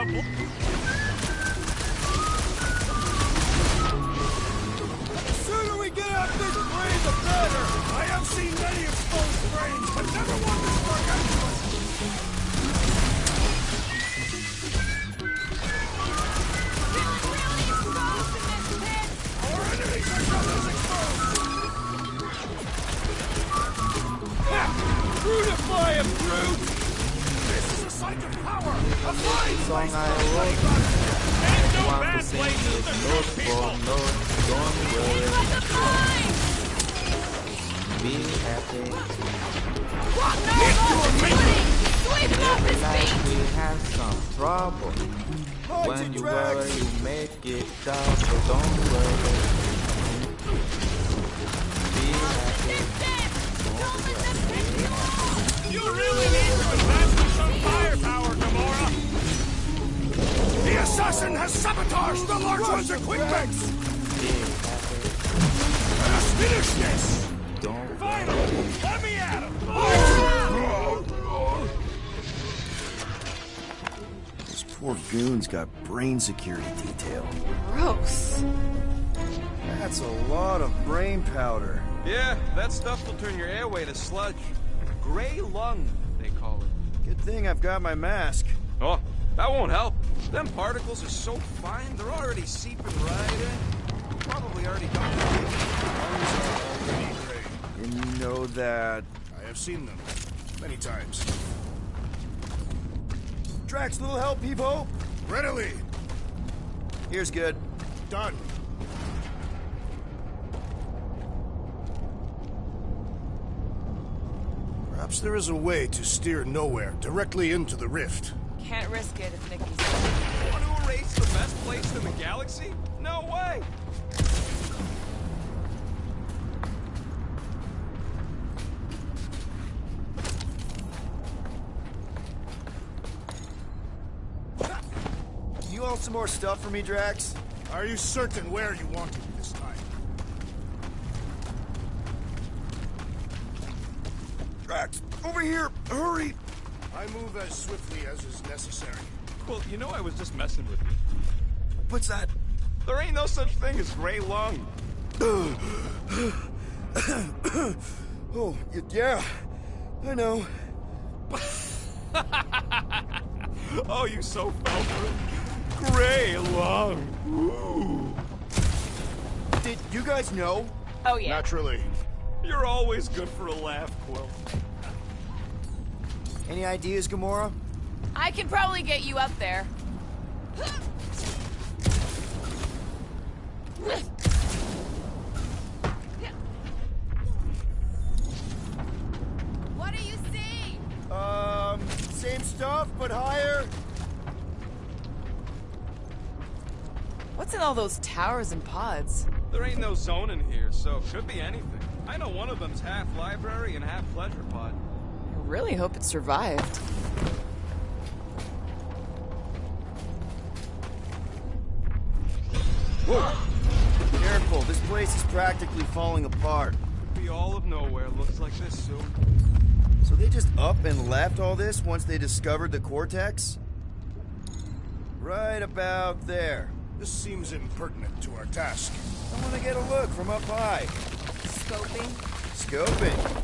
The sooner we get out this brain, the better! I have seen many exposed brains, but never one this gargantuan! Our enemies are just as exposed! Ha! Brutify him, brute! This is a site of power! A fine place for a Ain't no bad places to shoot people! Don't worry. Be happy. Every night we have some trouble. When you worry, you make it double. Don't worry. Be happy. You really need to invest in some firepower, Gamora! The assassin has sabotaged the large one's equipment! Let us finish this! Don't Finally! Let me at him! Those poor goons got brain security detail. Gross. That's a lot of brain powder. Yeah, that stuff will turn your airway to sludge. Gray lung, they call it. Good thing I've got my mask. Oh, that won't help. Them particles are so fine, they're already seeping right in. Probably already got And you know that... I have seen them many times. Drax, little help, Peepo? Readily Here's good. done. Perhaps there is a way to steer nowhere directly into the rift. Can't risk it if Nikki's... Want to erase the best place in the galaxy? No way! You want some more stuff for me, Drax? Are you certain where you want it this time? Drax, over here! Hurry! I move as swiftly as is necessary. Well, you know I was just messing with you. What's that? There ain't no such thing as gray lung. Oh, yeah. I know. Oh, you so fell for it. Gray lung. Ooh. Did you guys know? Oh, yeah. Naturally. You're always good for a laugh, Quill. Any ideas, Gamora? I can probably get you up there. What do you see? Same stuff, but higher. What's in all those towers and pods? There ain't no zone in here, so it could be anything. I know one of them's half library and half pleasure pod. I really hope it survived. Whoa! Careful, this place is practically falling apart. Be all of nowhere looks like this soon. So they just up and left all this once they discovered the Cortex? Right about there. This seems impertinent to our task. I want to get a look from up high. Scoping. Scoping.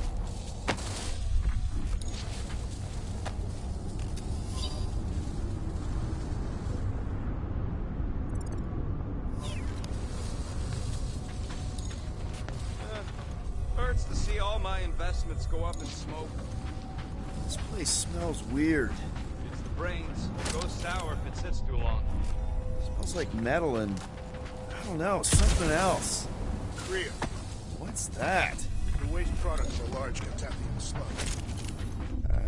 Hurts to see all my investments go up in smoke. This place smells weird. It's the brains. It goes sour if it sits too long. Smells like metal and... I don't know, something else. Rhea, What's that? the waste product of a large Cataphian slug.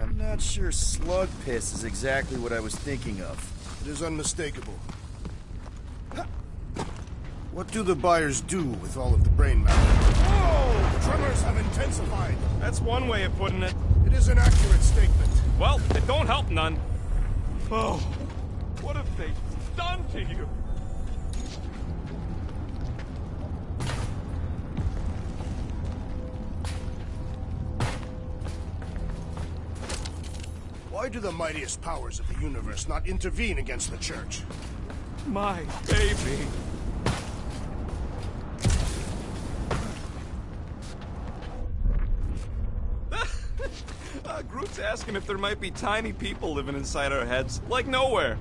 I'm not sure slug piss is exactly what I was thinking of. It is unmistakable. What do the buyers do with all of the brain matter? Oh! Tremors have intensified. That's one way of putting it. It is an accurate statement. Well, it don't help none. Oh, what have they done to you? Why Why do the mightiest powers of the universe not intervene against the church? My baby. Groot's asking if there might be tiny people living inside our heads, like nowhere.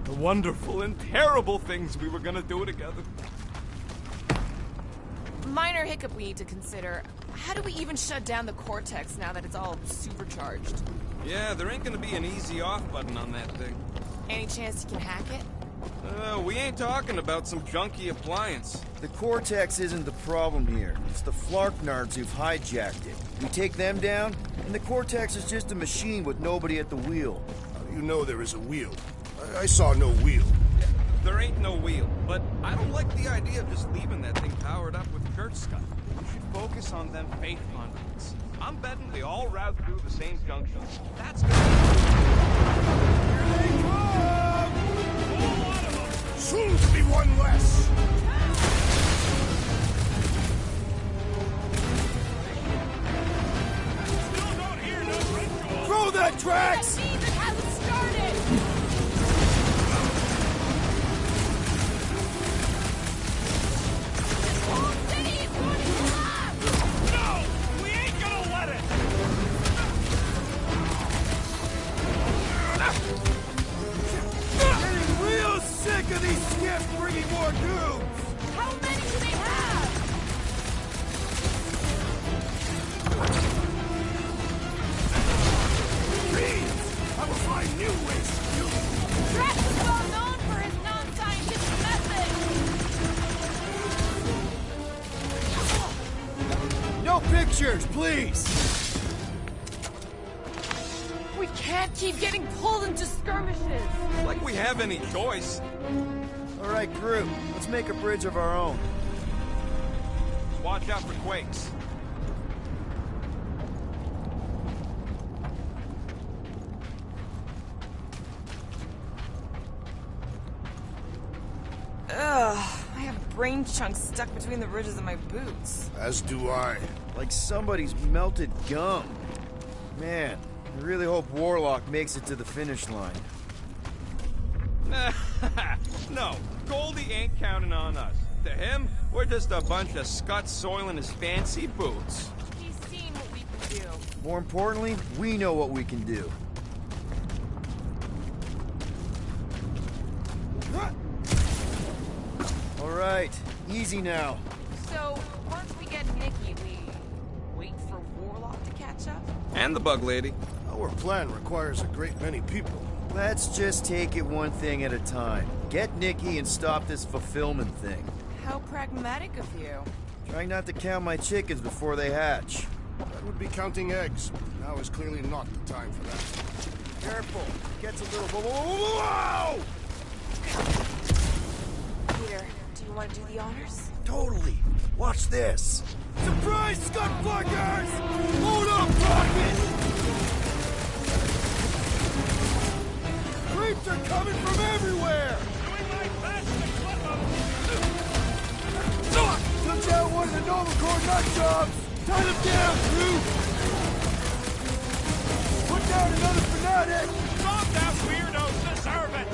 The wonderful and terrible things we were gonna do together. Minor hiccup we need to consider. How do we even shut down the cortex now that it's all supercharged? Yeah, there ain't gonna be an easy off button on that thing. Any chance you can hack it? We ain't talking about some junky appliance. The Cortex isn't the problem here. It's the Flarknards who've hijacked it. We take them down, and the Cortex is just a machine with nobody at the wheel. How do you know there is a wheel? I saw no wheel. There ain't no wheel, but I don't like the idea of just leaving that thing powered up with church stuff. We should focus on them faith conduits. I'm betting they all route through the same junction. That's good. Here they come! Soon to be one less! Still don't hear no ritual. Throw that tracks! That means it hasn't started! This whole city is going to collapse! No! We ain't gonna let it! Getting real sick of these skiffs bringing more goons! How many do they have? Please! I will find new ways to kill you! Drax is well known for his non-scientific methods! No pictures, please! We can't keep getting pulled into skirmishes! Like we have any choice. All right, Groot, let's make a bridge of our own. Watch out for quakes. Ugh, I have brain chunks stuck between the ridges of my boots. As do I. Like somebody's melted gum. Man, I really hope Warlock makes it to the finish line. No, Goldie ain't counting on us. To him, we're just a bunch of scuts soiling his fancy boots. He's seen what we can do. More importantly, we know what we can do. All right, easy now. So, once we get Nikki, we wait for Warlock to catch up? And the bug lady. Our plan requires a great many people. Let's just take it one thing at a time. Get Nikki and stop this fulfillment thing. How pragmatic of you. Trying not to count my chickens before they hatch. That would be counting eggs. Now is clearly not the time for that. Careful, it gets a little... Whoa! Peter, do you want to do the honors? Totally. Watch this. Surprise, Scud Fuckers! Hold up, Rocket! Creeps are coming from everywhere! Doing my best to clip them. Took out one of the Nova Corps nut jobs! Tie them down, Groot! Put down another fanatic! Stop that weirdos deserve it.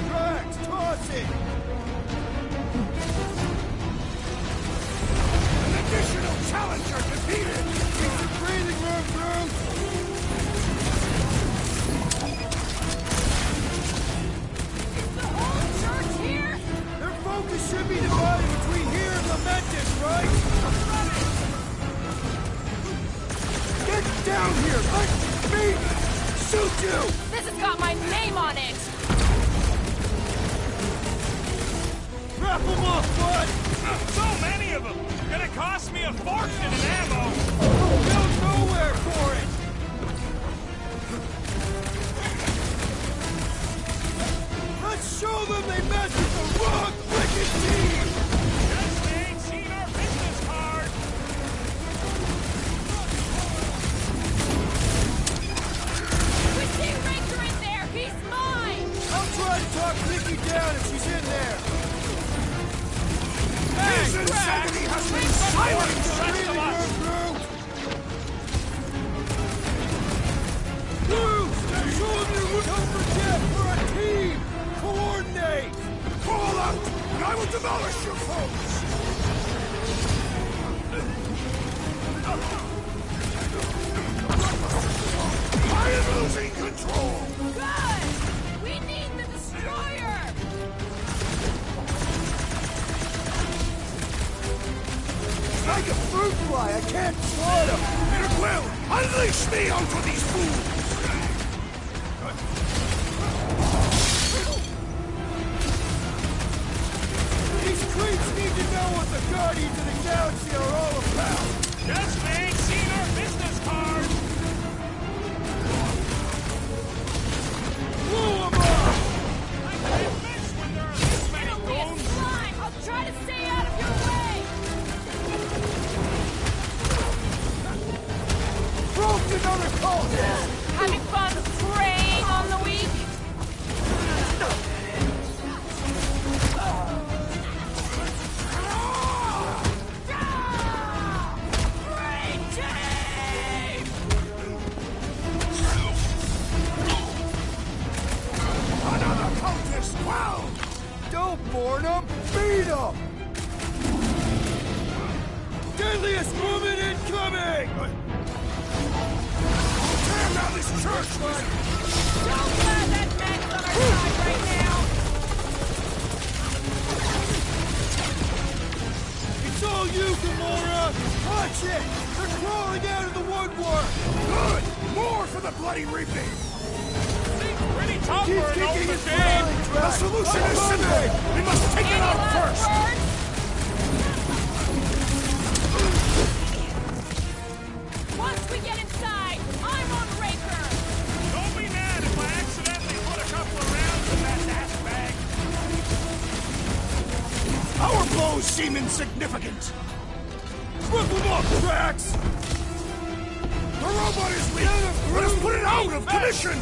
Drax, toss it! An additional challenger defeated! Keep your breathing room, Groot! Is the whole church here? Their focus should be divided between here and Lamentus, right? Get down here! Let me shoot you! This has got my name on it! Wrap them up, bud! So many of them. Gonna cost me a fortune in ammo. Go nowhere for it! Let's show them they messed with the wrong wicked team! Guess they ain't seen our business card. We see Ranger in there! He's mine! I'll try to talk Nicky reinforce the rest of us! Bruce! Soldier, don't forget, we're a team! Coordinate! Call out, and I will demolish your foes! I am losing control! Good! We need the destroyer! Like a fruit fly, I can't swat him! Peter Quill, unleash me onto these fools! These creeps need to know what the Guardians of the Galaxy are all about! Just they ain't seen our business card! Blow 'em up! I can't miss when there are this many It'll be a goons! slime! I'll try to stay out of your way! Broke another cultist! Having fun preying on the weak? Another cultist! Wow! Don't mourn them! Beat them! Deadliest woman incoming! Tear down this church! Don't let that man's on our side right now! It's all you, Gamora! Watch it! They're crawling out of the woodwork! Good! More for the bloody reaping! Seems pretty tough Keep for an kicking open his game! rallying track! The solution is simple! We must take it Any out last first! words? Once we get inside, I'm on Raker! Don't be mad if I accidentally put a couple of rounds in that ass bag! Our blows seem insignificant! Rip them up, Drax! The robot is weak! Let us put it out of commission!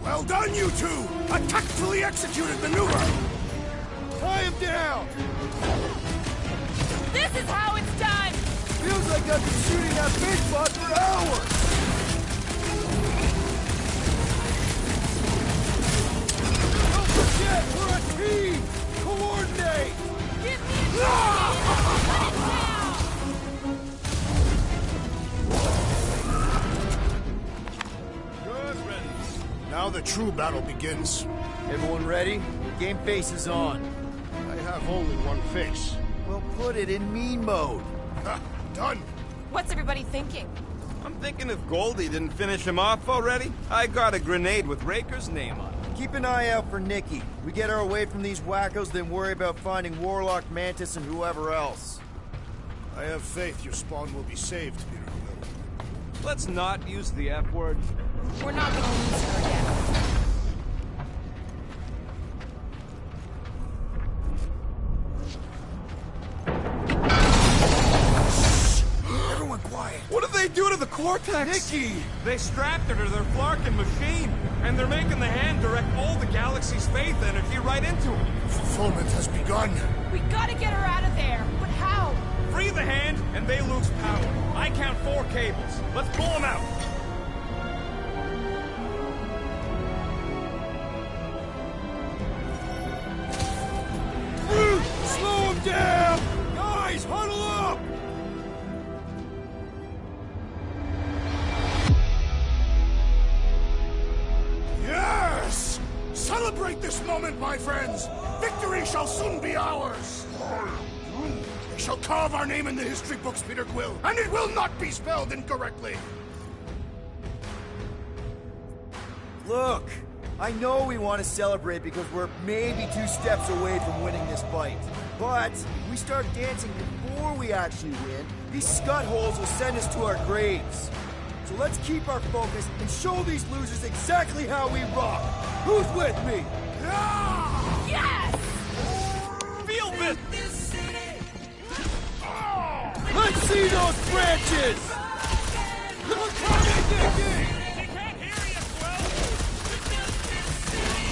Well done, you two! A tactfully executed maneuver! Tie him down! This is how it's done! Feels like I've been shooting that big bot for hours! Don't forget, we're a team! Coordinate! Give me a chance! Put it down! Good riddance. Now the true battle begins. Everyone ready? Game face is on. I have only one face. Well, put it in mean mode. Ha! Done! What's everybody thinking? I'm thinking if Goldie didn't finish him off already, I got a grenade with Raker's name on it. Keep an eye out for Nikki. We get her away from these wackos, then worry about finding Warlock, Mantis, and whoever else. I have faith your spawn will be saved, Peter Quill. Let's not use the F word. We're not gonna lose her again. Everyone quiet! What did they do to the Cortex? Nikki! They strapped her to their Flarkin machine, and they're making the hand direct all the galaxy's faith energy right into it. Fulfillment has begun. We gotta get her out of there! But how? Free the hand, and they lose power. I count 4 cables. Let's pull them out. Groot! Slow him down! Guys, huddle up! Yes! Celebrate this moment, my friends! Victory shall soon be ours! They shall carve our name in the history books, Peter Quill, and it will not be spelled incorrectly! Look, I know we want to celebrate because we're maybe 2 steps away from winning this fight. But we start dancing before we actually win, these scut holes will send us to our graves. So let's keep our focus and show these losers exactly how we rock. Who's with me? Yes! Feel this. Let's see those branches! We're coming, Nikki! He can't hear you, Quill!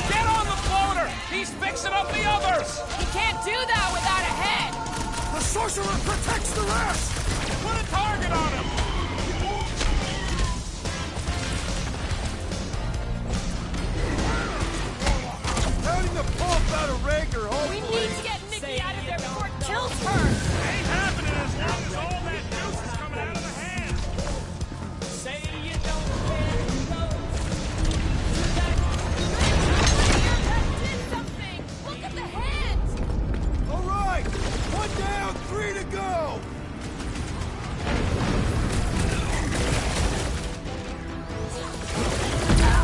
Get on the floater. He's fixing up the others. He can't do that without sorcerer protects the rest! Put a target on him! Pounding the pulp out of Raker, We need to get Nikki out of there before it kills her! Ain't happening as long as all that juice is coming out of the hand! Say you don't care That did something! Look at the hands! All right! 1 down, 3 to go!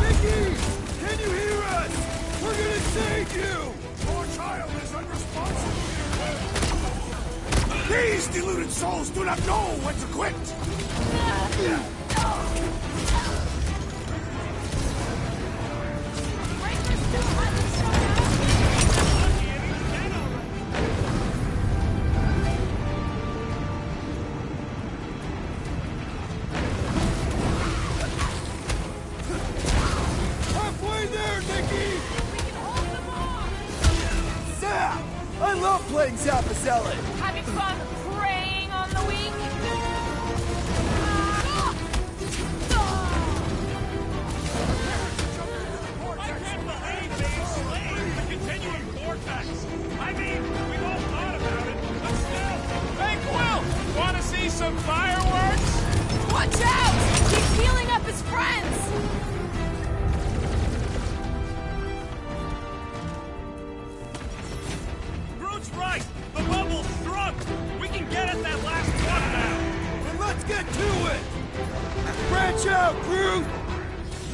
Nikki! Can you hear us? We're gonna save you! Your child is unresponsive. These deluded souls do not know when to quit! Breaker still hasn't shown Halfway there, Nikki! up! We can hold them off! Zap! I love playing Zappazelli! Having fun preying on the weak? I can't believe they enslaved the continuum vortex! I mean, we've all thought about it, but still... Hey, Quill! Want to see some fireworks? Watch out! He's healing up his friends! Groot's right! The bubble's shrunk! We can get at that last one now! Then let's get to it! Branch out, Groot!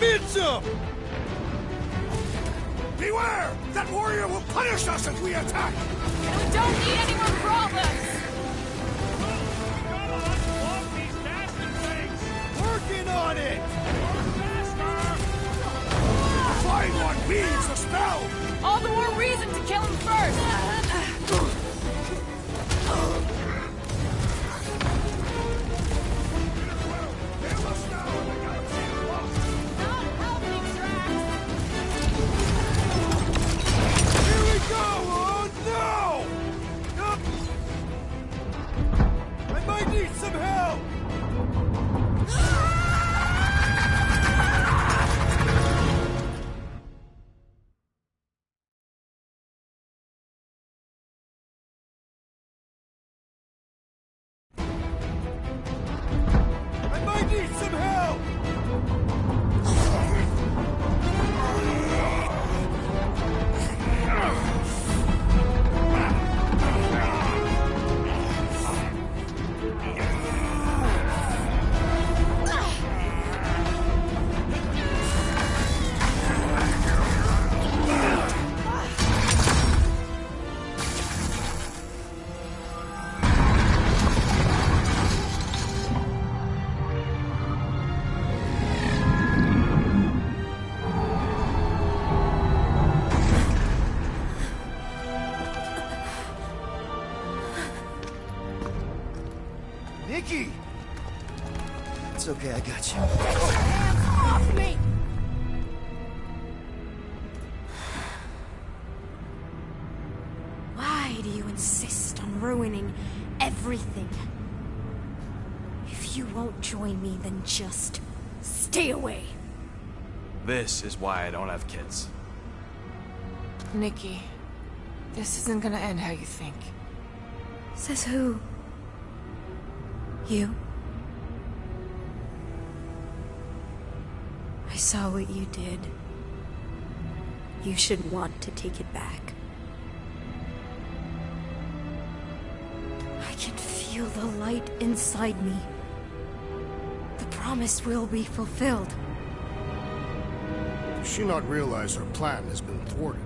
Mince 'em! Beware! That warrior will punish us if we attack! And we don't need any more problems! We gotta unplug these nasty things! Working on it! Faster! Find one weaves the spell! All the more reason to kill him first! Hail us now in the galaxy of lost! Not helping, Drax! Here we go! Oh no! I might need some help! I might need some help! Nikki! It's okay, I got you. Hands off me! Why do you insist on ruining everything? If you won't join me, then just stay away. This is why I don't have kids. Nikki, this isn't gonna end how you think. Says who? You? I saw what you did. You should want to take it back. I can feel the light inside me. The promise will be fulfilled. Does she not realize her plan has been thwarted?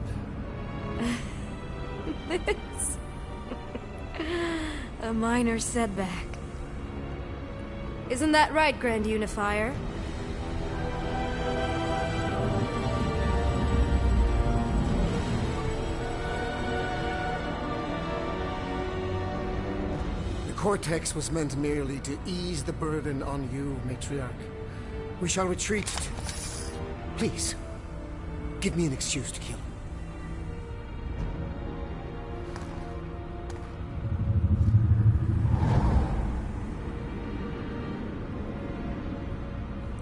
It's a minor setback. Isn't that right, Grand Unifier? The cortex was meant merely to ease the burden on you, Matriarch. We shall retreat. Please, give me an excuse to kill him.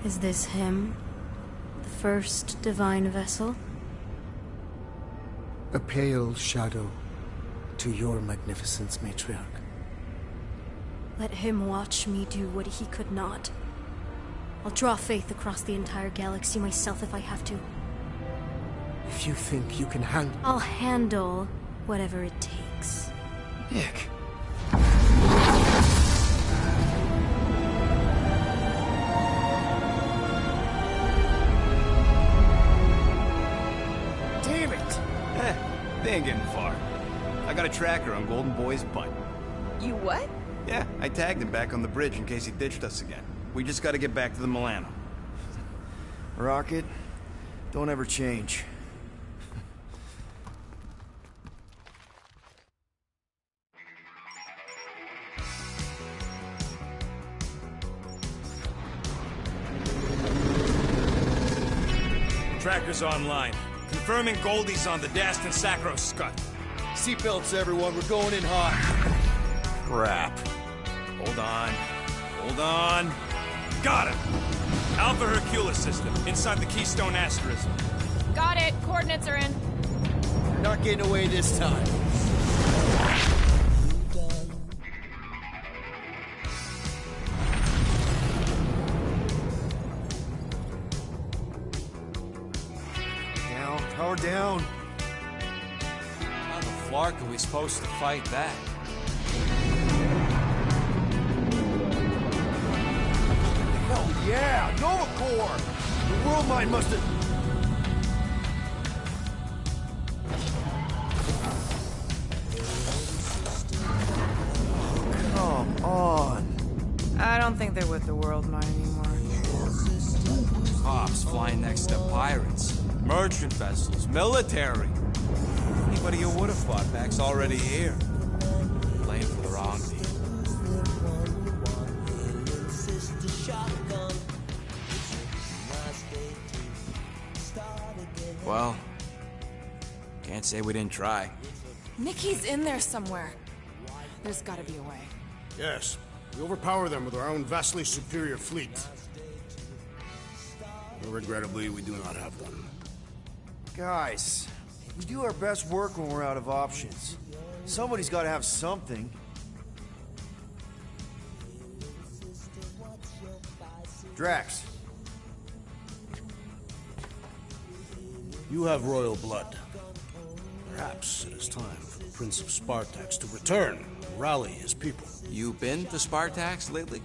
Is this him? The first divine vessel? A pale shadow to your magnificence, matriarch. Let him watch me do what he could not. I'll draw faith across the entire galaxy myself if I have to. If you think you can handle... I'll handle whatever it takes. Nick. Damn it! They ain't getting far. I got a tracker on Golden Boy's butt. You what? Yeah, I tagged him back on the bridge in case he ditched us again. We just gotta get back to the Milano. Rocket, don't ever change. Tracker's online. Confirming Goldie's on the Dast and Sacro Scut. Seatbelts, everyone. We're going in hot. Crap. Hold on. Hold on. Got him! Alpha Hercules system, inside the Keystone Asterism. Got it. Coordinates are in. You're not getting away this time. Down. Power down. How the flark are we supposed to fight that? Hell yeah! Nova Corps! The world mind must have... Come on. I don't think they're with the world mine anymore. Cops flying next to pirates, merchant vessels, military. Anybody you would have fought back's already here. Playing for the wrong team. Well, can't say we didn't try. Nikki's in there somewhere. There's gotta be a way. Yes, we overpower them with our own vastly superior fleet. But regrettably, we do not have one. Guys, we do our best work when we're out of options. Somebody's got to have something. Drax. You have royal blood. Perhaps it is time for the Prince of Spartax to return and rally his people. You been to Spartax lately?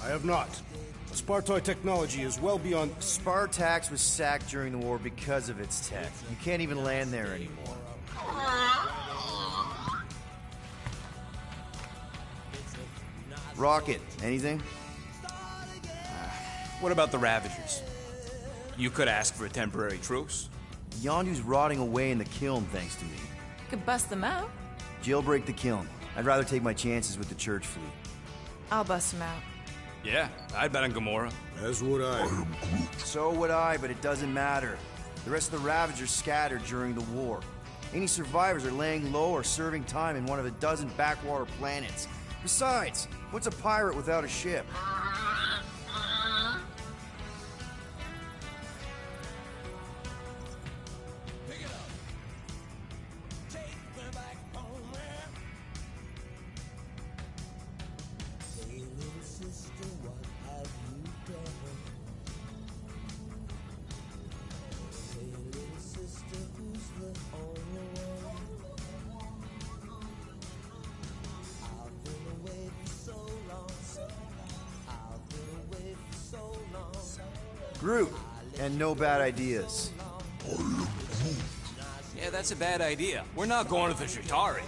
I have not. Spartoid technology is well beyond... Spartax was sacked during the war because of its tech. You can't even land there anymore. Rocket, anything? What about the Ravagers? You could ask for a temporary truce. Yondu's rotting away in the kiln thanks to me. Could bust them out. Jailbreak the kiln. I'd rather take my chances with the church fleet. I'll bust them out. Yeah, I'd bet on Gamora. As would I. So would I, but it doesn't matter. The rest of the Ravagers scattered during the war. Any survivors are laying low or serving time in one of a dozen backwater planets. Besides, what's a pirate without a ship? Groot, and no bad ideas. Yeah, that's a bad idea. We're not going to the Chitauri.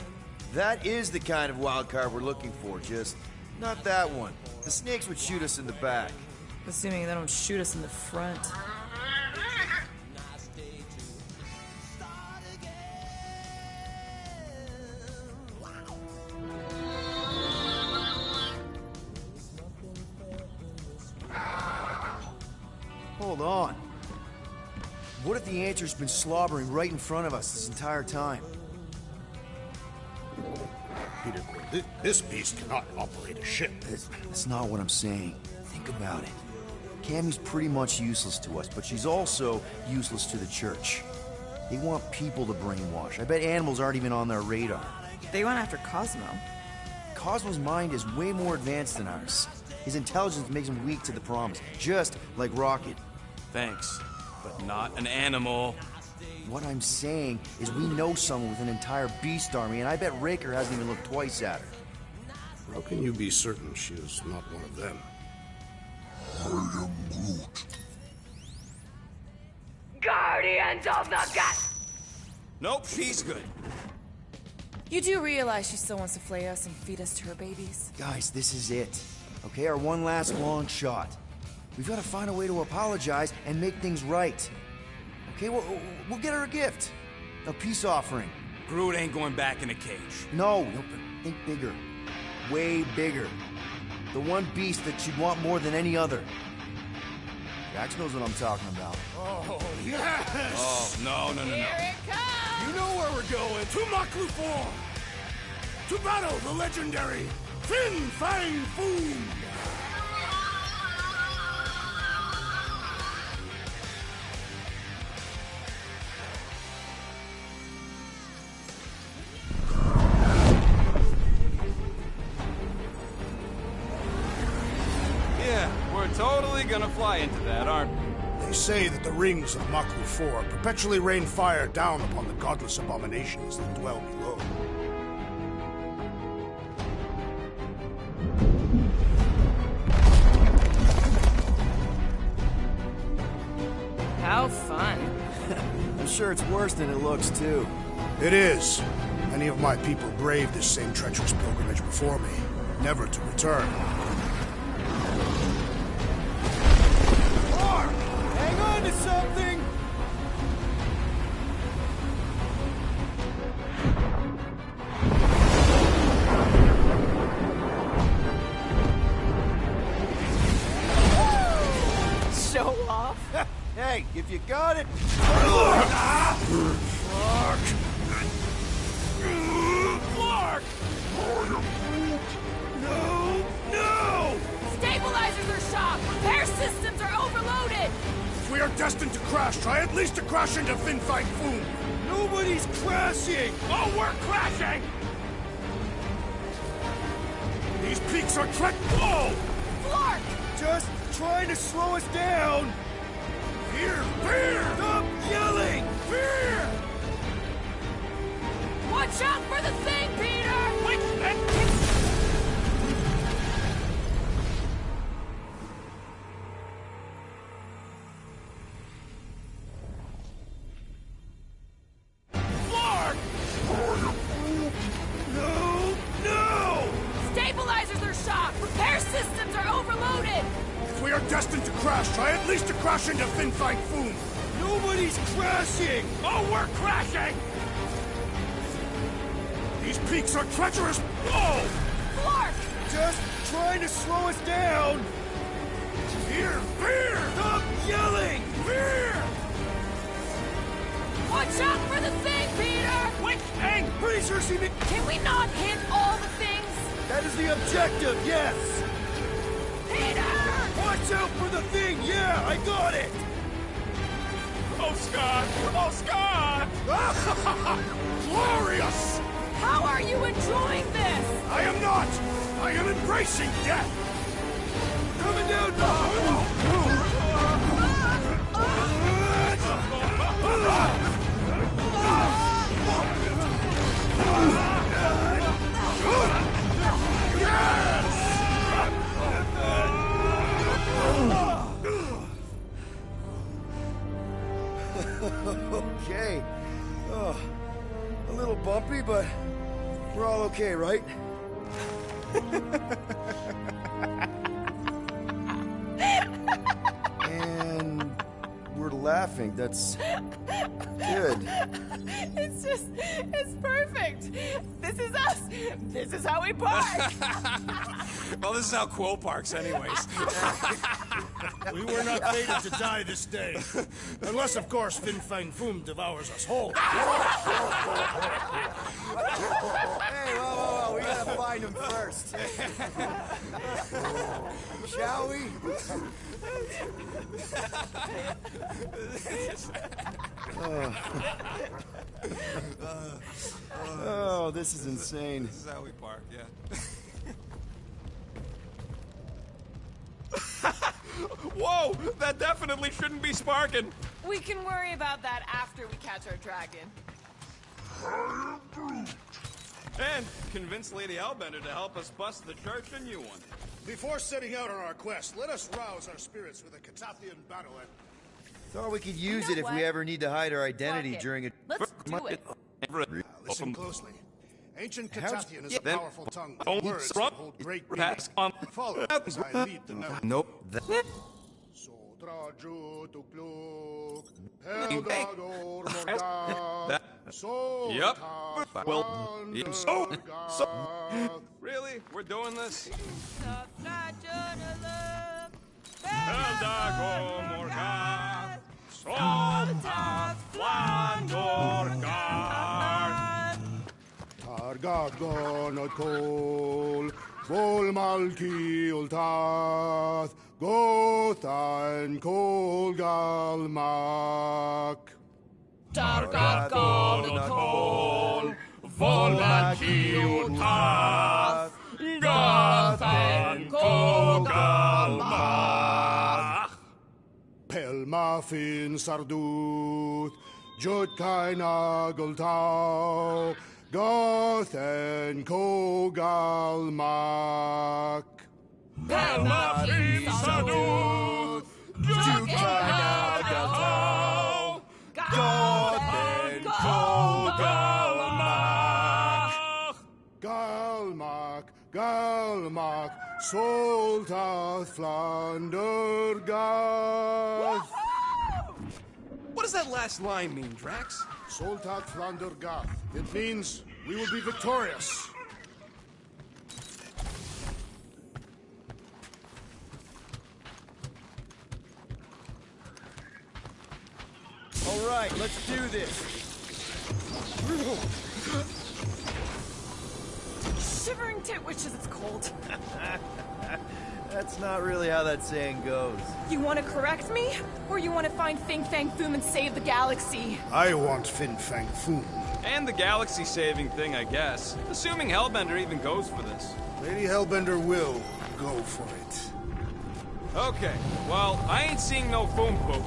That is the kind of wild card we're looking for, just not that one. The snakes would shoot us in the back. Assuming they don't shoot us in the front. Hold on. What if the answer's been slobbering right in front of us this entire time? Peter Quill, this beast cannot operate a ship. That's not what I'm saying. Think about it. Cammy's pretty much useless to us, but she's also useless to the church. They want people to brainwash. I bet animals aren't even on their radar. They went after Cosmo. Cosmo's mind is way more advanced than ours. His intelligence makes him weak to the promise, just like Rocket. Thanks, but not an animal. What I'm saying is we know someone with an entire beast army, and I bet Raker hasn't even looked twice at her. How can you be certain she is not one of them? Guardians of the Gut! Nope, she's good. You do realize she still wants to flay us and feed us to her babies? Guys, this is it. Okay, our one last long shot. We've got to find a way to apologize and make things right. Okay, we'll get her a gift. A peace offering. Groot ain't going back in a cage. No, but think bigger. Way bigger. The one beast that she'd want more than any other. Jax knows what I'm talking about. Oh, yes! Oh, no. Here it comes! You know where we're going. To Maklu 4! To battle the legendary Fin Fang Foom! Yeah, we're totally gonna fly into that, aren't we? They say that the rings of Maklu 4 perpetually rain fire down upon the godless abominations that dwell below. How fun. I'm sure it's worse than it looks, too. It is. Many of my people braved this same treacherous pilgrimage before me, never to return. Hang on to something! Show off. Hey, if you got it... Clark! No! Stabilizers are shot! Repair systems are overloaded! If we are destined to crash, try at least to crash into Fin Fang Foom! Nobody's crashing! Oh, we're crashing! These peaks are Whoa! Clark! Just trying to slow us down! Fear! Fear! Stop yelling! Fear! Watch out for the thing, Peter! Wait, Clark! No! Stabilizers are shot! Repair systems are overloaded! If we are destined to crash, try at least to crash into Fin Fang Foom! Nobody's crashing! Oh, we're crashing! These peaks are treacherous! Whoa! Clark! Just trying to slow us down! Fear! Fear! Stop yelling! Fear! Watch out for the thing, Peter! Which thing? Pretty sure she meant... Can we not hit all the things? That is the objective, yes! Peter! Watch out for the thing, yeah, I got it! Oh, Scott! Oh, Scott! Glorious! How are you enjoying this? I am not! I am embracing death! Coming down now! Okay. Oh, a little bumpy, but we're all okay, right? And we're laughing. That's good. It's perfect. This is us. This is how we park. Well, this is how Quill parks anyways. We were not fated to die this day. Unless, of course, Fin Fang Foom devours us whole. Hey, whoa, we gotta find him first. Shall we? Oh, this is insane. This is how we park, yeah. Whoa! That definitely shouldn't be sparking! We can worry about that after we catch our dragon. And convince Lady Hellbender to help us bust the church a new one. Before setting out on our quest, let us rouse our spirits with a Catathian battle and... Thought we could use know it if what? we ever need to hide our identity Fuck it. during a... Let's do it. Listen closely. Ancient How's- Catathian is a Then- powerful tongue Oh, with words that strong- hold great Pass meaning. on. Follow as I lead the melody. Nope. Yep. Well, so. Really? We're doing this? Targagon kol, vol malki ultath, Gothan kol galmak. Targagon Volmakiutas Gothan Kogalmach Pelma fin sardut, Jut kain agultau, Gothan kogalmak. Pelma fin sadut Jukanagatau Gothan Kogalmach Galmak, Galmak, Soltath Flandergath. What does that last line mean, Drax? Soltath Flandergath. It means we will be victorious. All right, let's do this. Shivering tit wishes it's cold. That's not really how that saying goes. You want to correct me? Or you want to find Fing Fang Foom and save the galaxy? I want Fin Fang Foom. And the galaxy-saving thing, I guess. Assuming Hellbender even goes for this. Lady Hellbender will go for it. Okay, well, I ain't seeing no foam poop.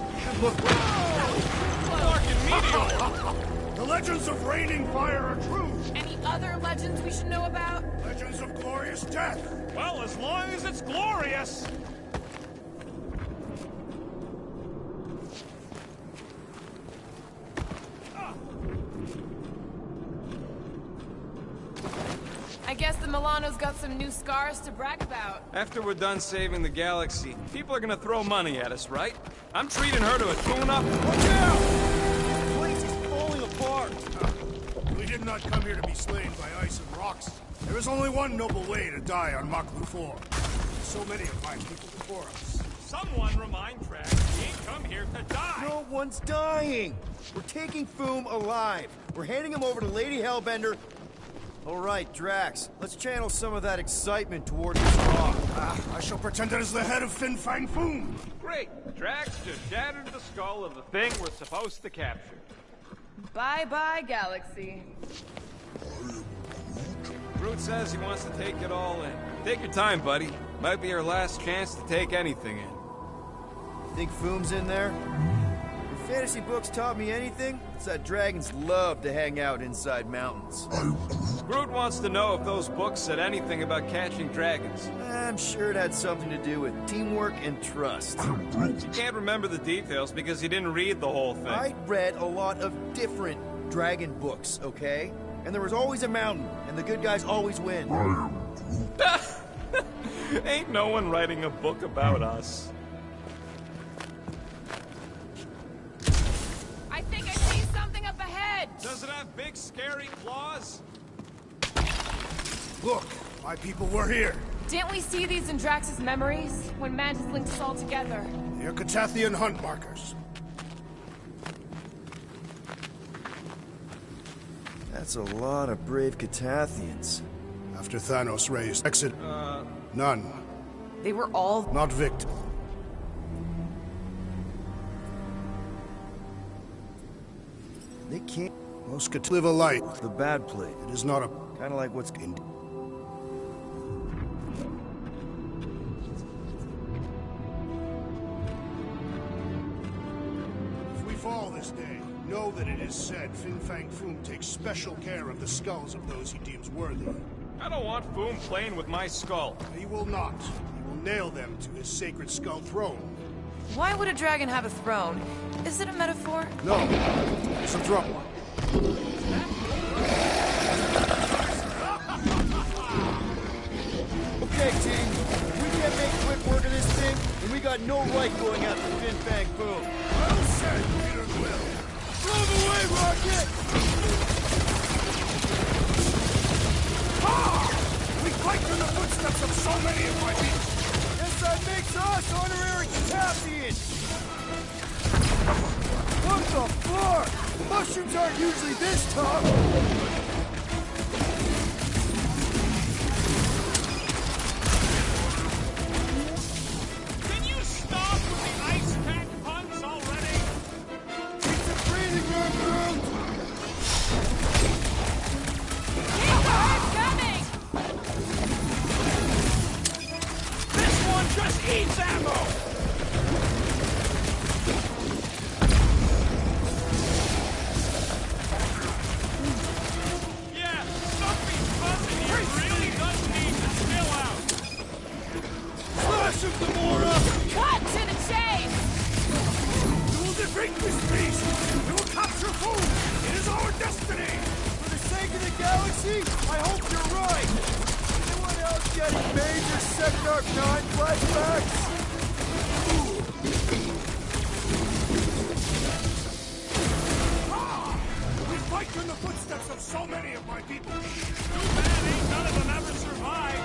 Fucking meteor! The legends of raining fire are true. Any other legends we should know about? Legends of glorious death. Well, as long as it's glorious. I guess the Milano's got some new scars to brag about. After we're done saving the galaxy, people are gonna throw money at us, right? I'm treating her to a tune-up. Watch out! This place is falling apart. We did not come here to be slain by ice and rocks. There is only one noble way to die on Maklu 4. So many of my people before us. Someone remind Drax he ain't come here to die. No one's dying. We're taking Foom alive. We're handing him over to Lady Hellbender. All right, Drax, let's channel some of that excitement toward this rock. I shall pretend it is the head of Fin Fang Foom. Great. Drax just shattered the skull of the thing we're supposed to capture. Bye-bye, galaxy. Groot says he wants to take it all in. Take your time, buddy. Might be our last chance to take anything in. Think Foom's in there? If fantasy books taught me anything, it's that dragons love to hang out inside mountains. Groot wants to know if those books said anything about catching dragons. I'm sure it had something to do with teamwork and trust. He can't remember the details because he didn't read the whole thing. I read a lot of different dragon books, okay? And there was always a mountain, and the good guys always win. Ain't no one writing a book about us. I think I see something up ahead. Does it have big, scary claws? Look, my people were here. Didn't we see these in Drax's memories when Mantis linked us all together? They are Catathian hunt markers. That's a lot of brave Catathians. After Thanos raised exit, none, They were all... not victim. can't. Most could live a life. The bad plate. It is not a... Kind of like what's in. If we fall this day, know that it is said Fin Fang Foom takes special care of the skulls of those he deems worthy. I don't want Foom playing with my skull. He will not. He will nail them to his sacred skull throne. Why would a dragon have a throne? Is it a metaphor? No, it's a throne. Okay, team. We can't make quick work of this thing, and we got no right going after Fin Fang Foom. Well said, Peter Quill. Throw him away, Rocket! We fight in the footsteps of so many of my people. Yes, that makes us honorary champions! What the fuck? Mushrooms aren't usually this tough! Can you stop with the ice pack puns already? Take some breathing room, Groot! Keep the herd coming! This one just eats ammo! Yeah, something's buzzing here really does need to chill out. Slash him, Gamora! Cut to the chase! We will defeat this beast. We will capture food. It is our destiny. For the sake of the galaxy, I hope you're right! Anyone else getting major Sector 9 flashbacks? We fight in the footsteps of so many of my people. Too bad ain't none of them ever survived.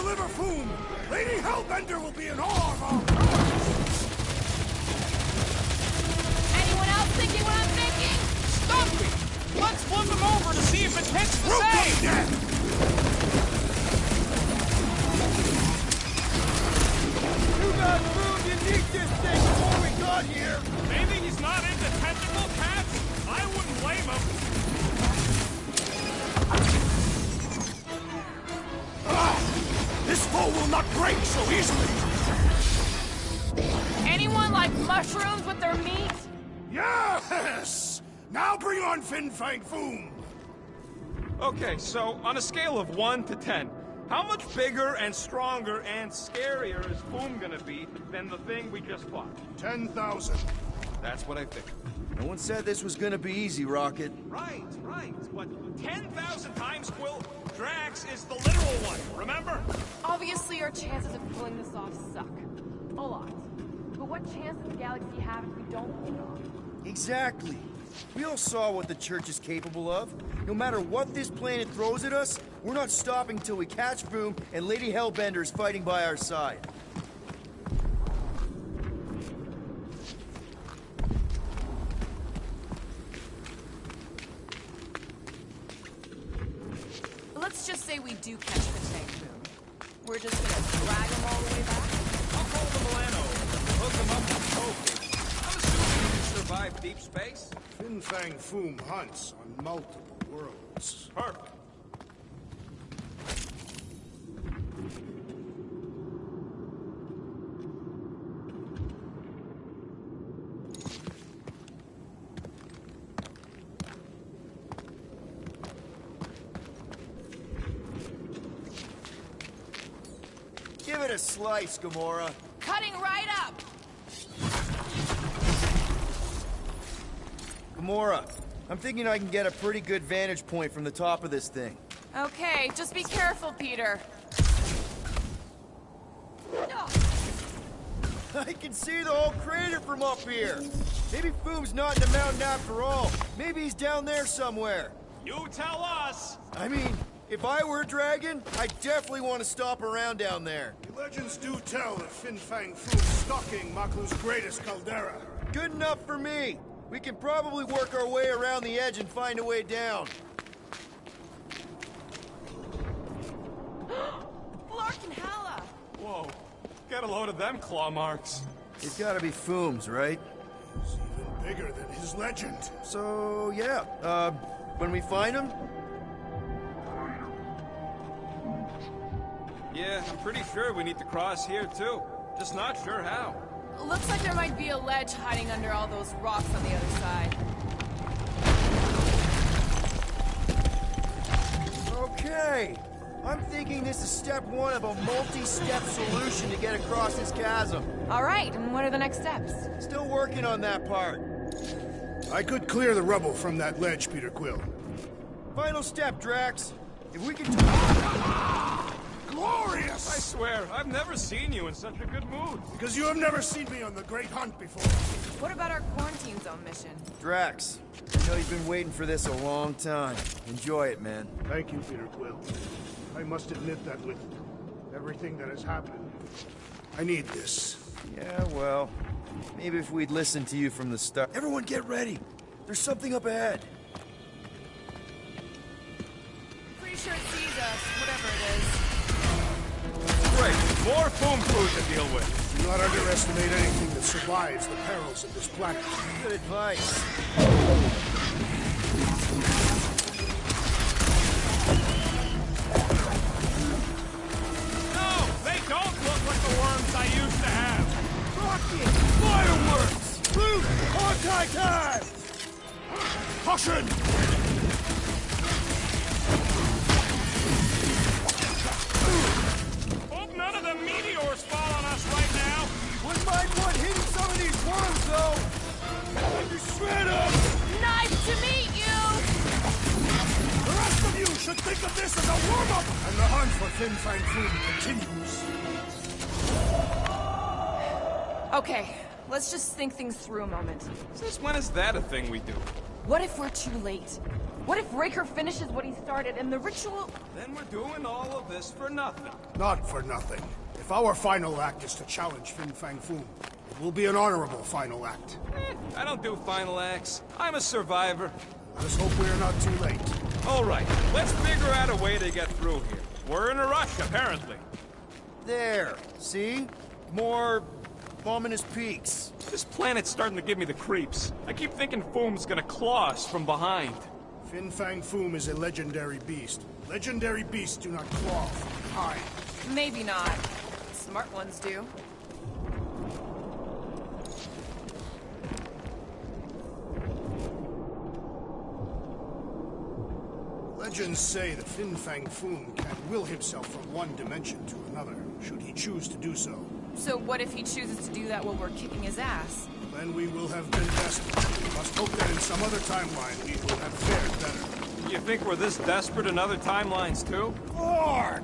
deliver Foom, Lady Hellbender will be in awe of our prowess! Anyone else thinking what I'm thinking? Stumpy! Let's flip him over to see if it hits the same! Dead! You got Foom, you need this thing before we got here! Maybe he's not into tentacle cats? I wouldn't blame him. This foe will not break so easily! Anyone like mushrooms with their meat? Yes! Now bring on Fin Fang Foom! Okay, so on a scale of 1 to 10, how much bigger and stronger and scarier is Foom gonna be than the thing we just fought? 10,000. That's what I figured. No one said this was gonna be easy, Rocket. Right. But 10,000 times, Quill, Drax is the literal one, remember? Obviously, our chances of pulling this off suck. A lot. But what chance does the galaxy have if we don't pull it off? Exactly. We all saw what the Church is capable of. No matter what this planet throws at us, we're not stopping till we catch Foom and Lady Hellbender is fighting by our side. Let's just say we do catch the tank Foom. We're just gonna drag him all the way back? I'll call the Milano, hook him up with trophies. I'm assuming he can survive deep space. Fin Fang Foom hunts on multiple worlds. Perfect. Give it a slice, Gamora. Cutting right up! Gamora, I'm thinking I can get a pretty good vantage point from the top of this thing. Okay, just be careful, Peter. I can see the whole crater from up here. Maybe Foom's not in the mountain after all. Maybe he's down there somewhere. You tell us! I mean, if I were a dragon, I'd definitely want to stop around down there. The legends do tell of Fin Fang Foom stalking Maklu's greatest caldera. Good enough for me. We can probably work our way around the edge and find a way down. Lark and Hala! Whoa, get a load of them claw marks. It's gotta be Foom's, right? He's even bigger than his legend. So, yeah. When we find him, Yeah, I'm pretty sure we need to cross here, too. Just not sure how. Looks like there might be a ledge hiding under all those rocks on the other side. okay. I'm thinking this is step one of a multi-step solution to get across this chasm. All right, and what are the next steps? Still working on that part. I could clear the rubble from that ledge, Peter Quill. Final step, Drax. If we can... Glorious! I swear, I've never seen you in such a good mood. Because you have never seen me on the Great Hunt before. What about our quarantine zone mission? Drax, I know you've been waiting for this a long time. Enjoy it, man. Thank you, Peter Quill. I must admit that with everything that has happened, I need this. Yeah, well, maybe if we'd listened to you from the start... Everyone get ready! There's something up ahead. Pretty sure it sees us, whatever it is. Great, more foam crew to deal with. Do not underestimate anything that survives the perils of this planet. Good advice. No, they don't look like the worms I used to have. Rocket! Fireworks! Root! Anti-time! Caution! Hope none of the meteors fall on us right now. Wouldn't mind one hitting some of these worms, though. You shred 'em! Nice to meet you! The rest of you should think of this as a warm-up! And the hunt for Fin Fang Foom continues. Okay, let's just think things through a moment. Since when is that a thing we do? What if we're too late? What if Raker finishes what he started and the ritual... Then we're doing all of this for nothing. Not for nothing. If our final act is to challenge Fin Fang Foom, it will be an honorable final act. I don't do final acts. I'm a survivor. Let's hope we are not too late. All right, let's figure out a way to get through here. We're in a rush, apparently. There. See? More ominous peaks. This planet's starting to give me the creeps. I keep thinking Foom's gonna claw us from behind. Fin Fang Foom is a legendary beast. Legendary beasts do not claw from behind. Maybe not. Smart ones do. Legends say that Fin Fang Foom can will himself from one dimension to another, should he choose to do so. So what if he chooses to do that while we're kicking his ass? Then we will have been desperate. We must hope that in some other timeline we will have fared better. You think we're this desperate in other timelines, too? Ark!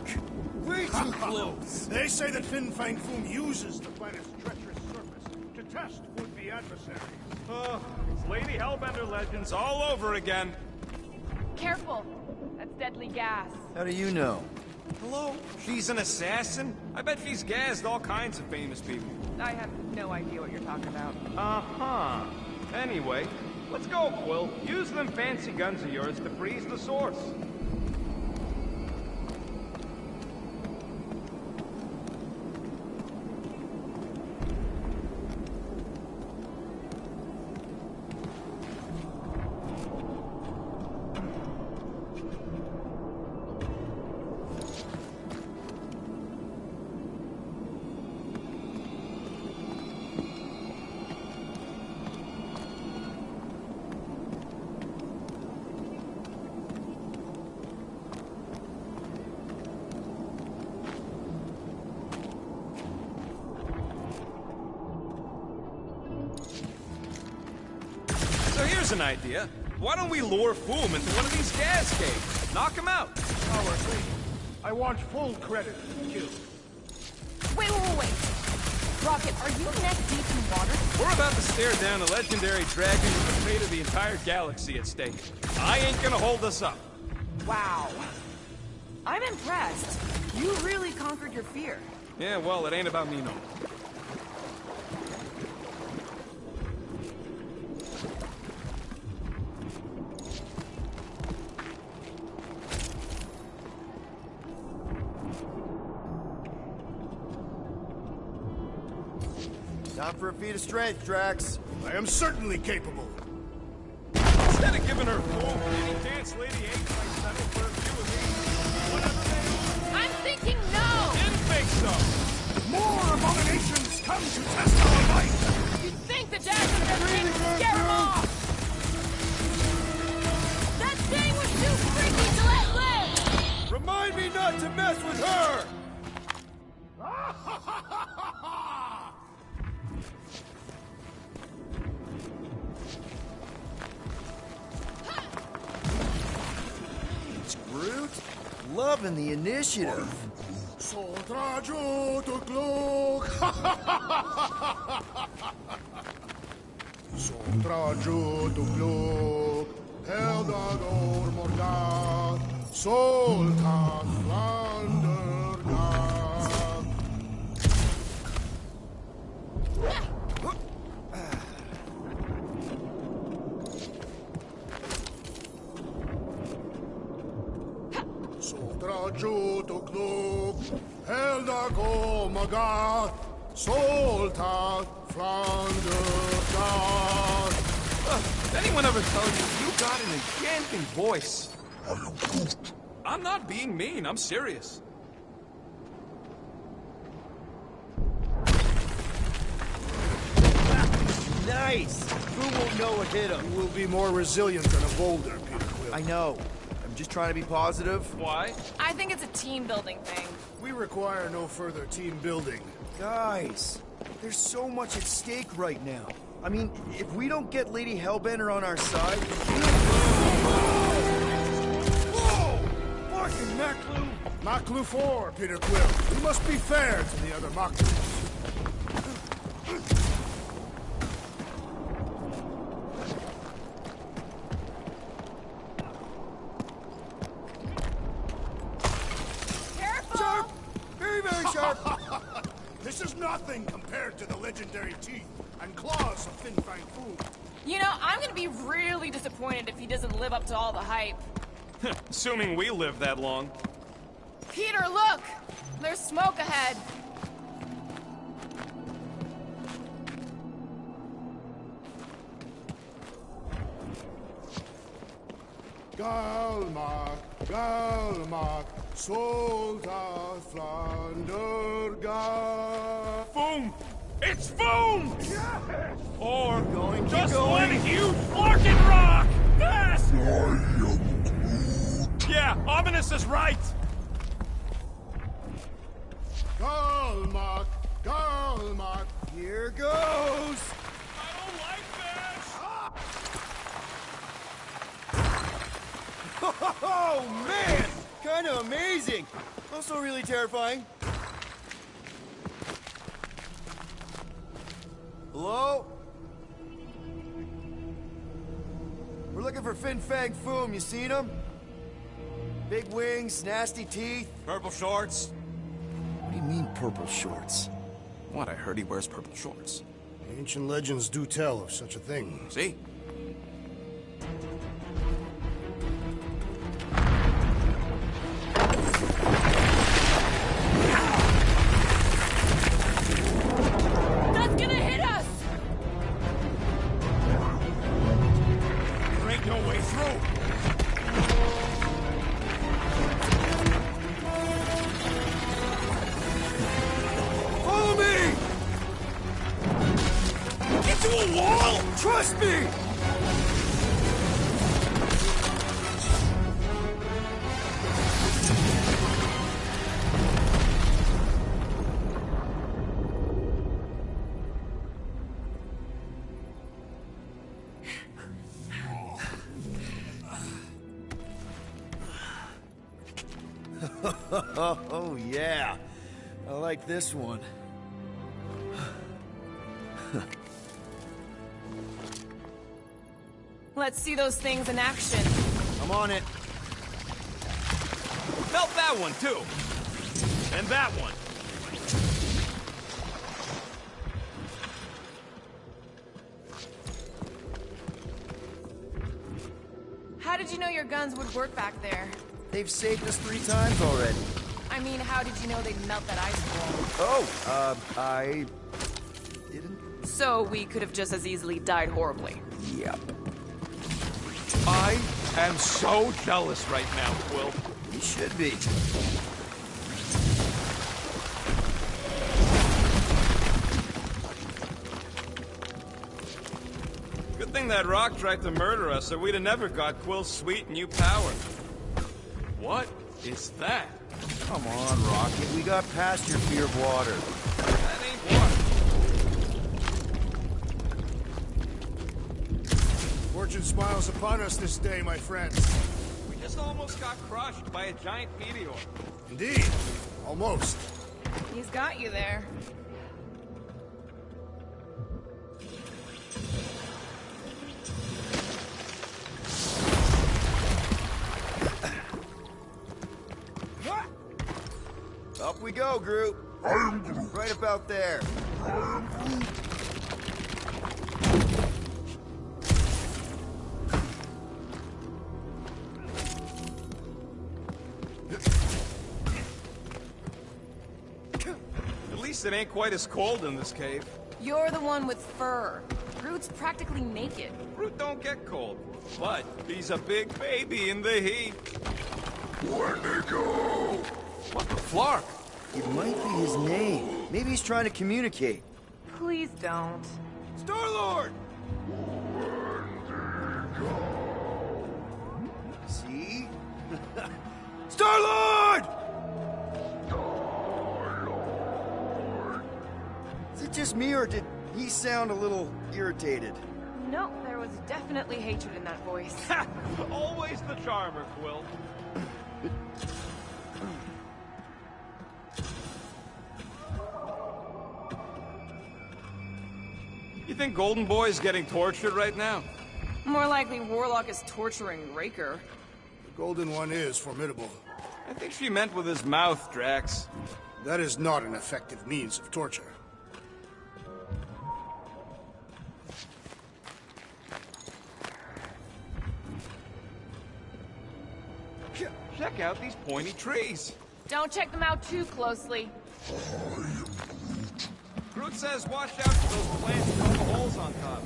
Way too close! They say that Fin Fang Foom uses the planet's treacherous surface to test would-be adversaries. It's Lady Hellbender legends all over again. Careful! That's deadly gas. How do you know? Hello? She's an assassin? I bet she's gassed all kinds of famous people. I have no idea what you're talking about. Uh-huh. Anyway, let's go, Quill. Use them fancy guns of yours to freeze the source. Here's an idea. Why don't we lure Foom into one of these gas caves? Knock him out. Cowardly. I want full credit for the kill. Wait. Rocket, are you neck deep in water? We're about to stare down a legendary dragon with the fate of the entire galaxy at stake. I ain't gonna hold us up. Wow. I'm impressed. You really conquered your fear. Yeah, well, it ain't about me no more. Time for a feat of strength, Drax. I am certainly capable. Instead of giving her Foom, any dance lady ain't might settle for a few of these. Whatever they are. I'm thinking no! Didn't think so. More abominations come to test our might! You'd think the daggers never came to scare him off! That thing was too freaky to let live! Remind me not to mess with her! Groot, loving the initiative. Soldrajo to Glog! Soldrajo to Glog! Eldador Morgat! Soltas Flandergat! Soldrajo klok, helda go magat, solta flandergat. Anyone ever tell you got an enchanting voice? I'm not being mean, I'm serious. Nice! Who won't know what hit him? You will be more resilient than a boulder, Peter Quill. I know. I'm just trying to be positive. Why? I think it's a team-building thing. We require no further team building. Guys, there's so much at stake right now. I mean, if we don't get Lady Hellbender on our side... Whoa! Fucking Maklu! Maklu 4, Peter Quill. You must be fair to the other Maklus. sharp. This is nothing compared to the legendary teeth and claws of Fin Fang Foom. You know, I'm gonna be really disappointed if he doesn't live up to all the hype. Assuming we live that long. Peter, look! There's smoke ahead. Galmark, Galmark, Soldat Flandergar. Boom! It's boom! Yes! Or Keep just going. one huge fucking rock! Yes! Yeah, Ominous is right! Galmark, Galmark. Here goes. I don't like this! Oh, man! Kind of amazing. Also really terrifying. Hello? We're looking for Fin Fang Foom. You seen him? Big wings, nasty teeth. Purple shorts? What do you mean, purple shorts? What, I heard he wears purple shorts. Ancient legends do tell of such a thing. See? That's gonna hit us! There ain't no way through! Follow me! Into a wall! Trust me! Oh, yeah. I like this one. Let's see those things in action. I'm on it. Melt that one, too! And that one! How did you know your guns would work back there? They've saved us 3 times already. I mean, how did you know they'd melt that ice wall? Oh, I didn't. So we could have just as easily died horribly. Yep. I am so jealous right now, Quill. You should be. Good thing that rock tried to murder us, or we'd have never got Quill's sweet new power. What is that? Come on, Rocket. We got past your fear of water. That ain't water. Fortune smiles upon us this day, my friends. We just almost got crushed by a giant meteor. Indeed. Almost. He's got you there. Up we go, group. Right about there. At least it ain't quite as cold in this cave. You're the one with fur. Groot's practically naked. Groot don't get cold, but he's a big baby in the heat. Where'd they go? What the flark? It might be his name. Maybe he's trying to communicate. Please don't. Star-Lord! See? Star-Lord! Is it just me, or did he sound a little irritated? No, there was definitely hatred in that voice. Always the charmer, Quill. You think Golden Boy is getting tortured right now? More likely Warlock is torturing Raker. The Golden One is formidable. I think she meant with his mouth, Drax. That is not an effective means of torture. Check out these pointy trees. Don't check them out too closely. Groot says watch out for those plants with all the holes on top.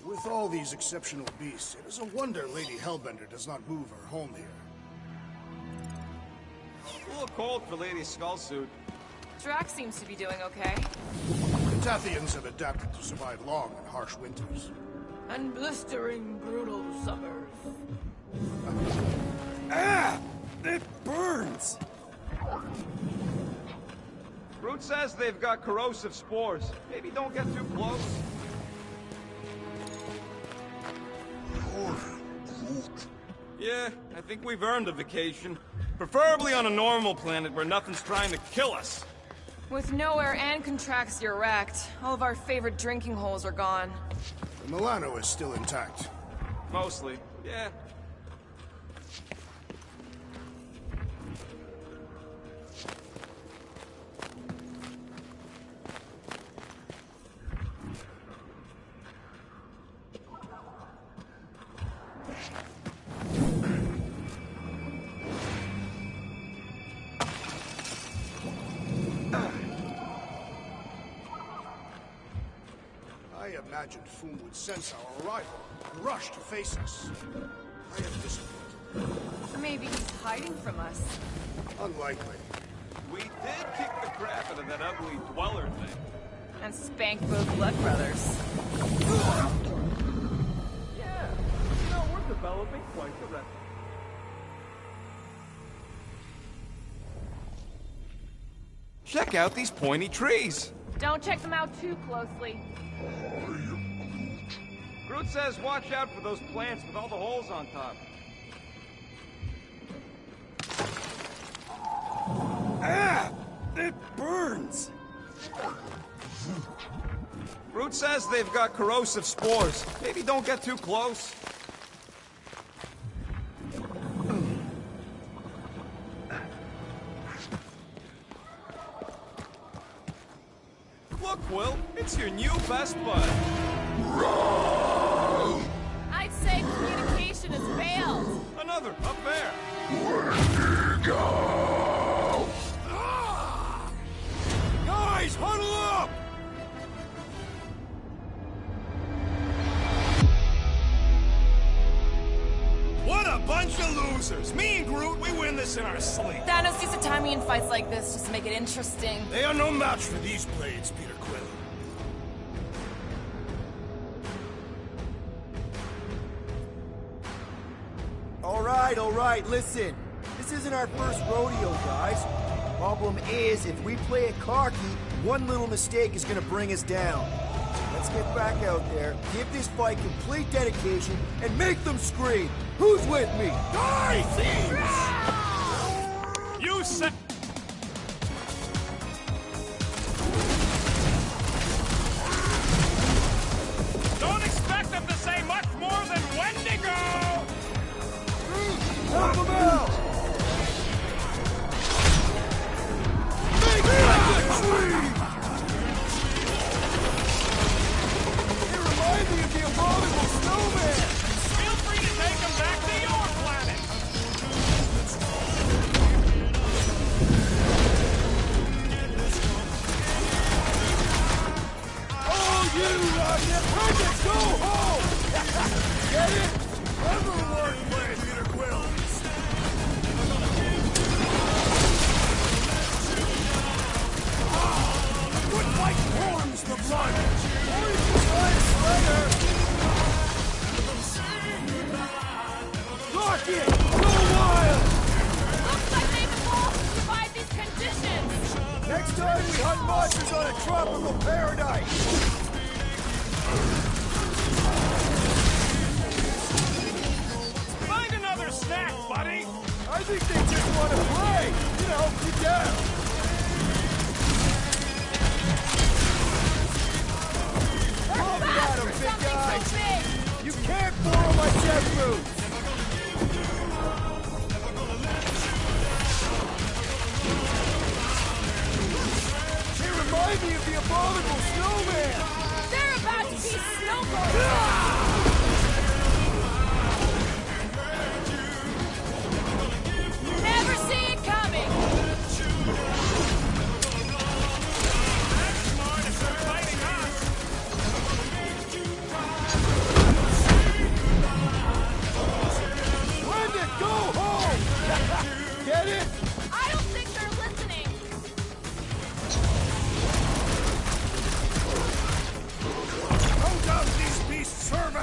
With all these exceptional beasts, it is a wonder Lady Hellbender does not move her home here. A little cold for Lady Skullsuit. Drax seems to be doing okay. The Tathians have adapted to survive long and harsh winters. And blistering, brutal summers. Ah! It burns! Groot says they've got corrosive spores. Maybe don't get too close. Yeah, I think we've earned a vacation. Preferably on a normal planet where nothing's trying to kill us. With nowhere and Contraxia wrecked, all of our favorite drinking holes are gone. The Milano is still intact. Mostly, yeah. I imagined Foom would sense our arrival and rush to face us. I am disappointed. Maybe he's hiding from us. Unlikely. We did kick the crap out of that ugly Dweller thing. And spank both Blood Brothers. Yeah, we're developing quite the record. Check out these pointy trees. Don't check them out too closely. Groot says watch out for those plants with all the holes on top. Ah! It burns! Groot says they've got corrosive spores. Maybe don't get too close. Look, Will, it's your new best bud. I'd say communication has failed. Another, up there. Guys, huddle up! What a bunch of losers! Me and Groot, we win this in our sleep. Thanos used to time me in fights like this just to make it interesting. They are no match for these blades, Peter Quill. All right, listen. This isn't our first rodeo, guys. Problem is, if we play it cocky, one little mistake is gonna bring us down. Let's get back out there, give this fight complete dedication, and make them scream. Who's with me? Die, thieves! You said... Don't expect them to say much more than Wendigo! Help them out! Make them scream! They remind me of the abominable snowman! Feel free to take them back to your planet! Oh, you independents, go home! Get it? Never work way, Peter Quill! Good fight warms the blood! Lock it! Go wild! Looks like they can all survive these conditions. Next time we hunt monsters on a tropical paradise! Find another snack, buddy! I think they just want to play! You know, get down! Love at 'em, big guy! You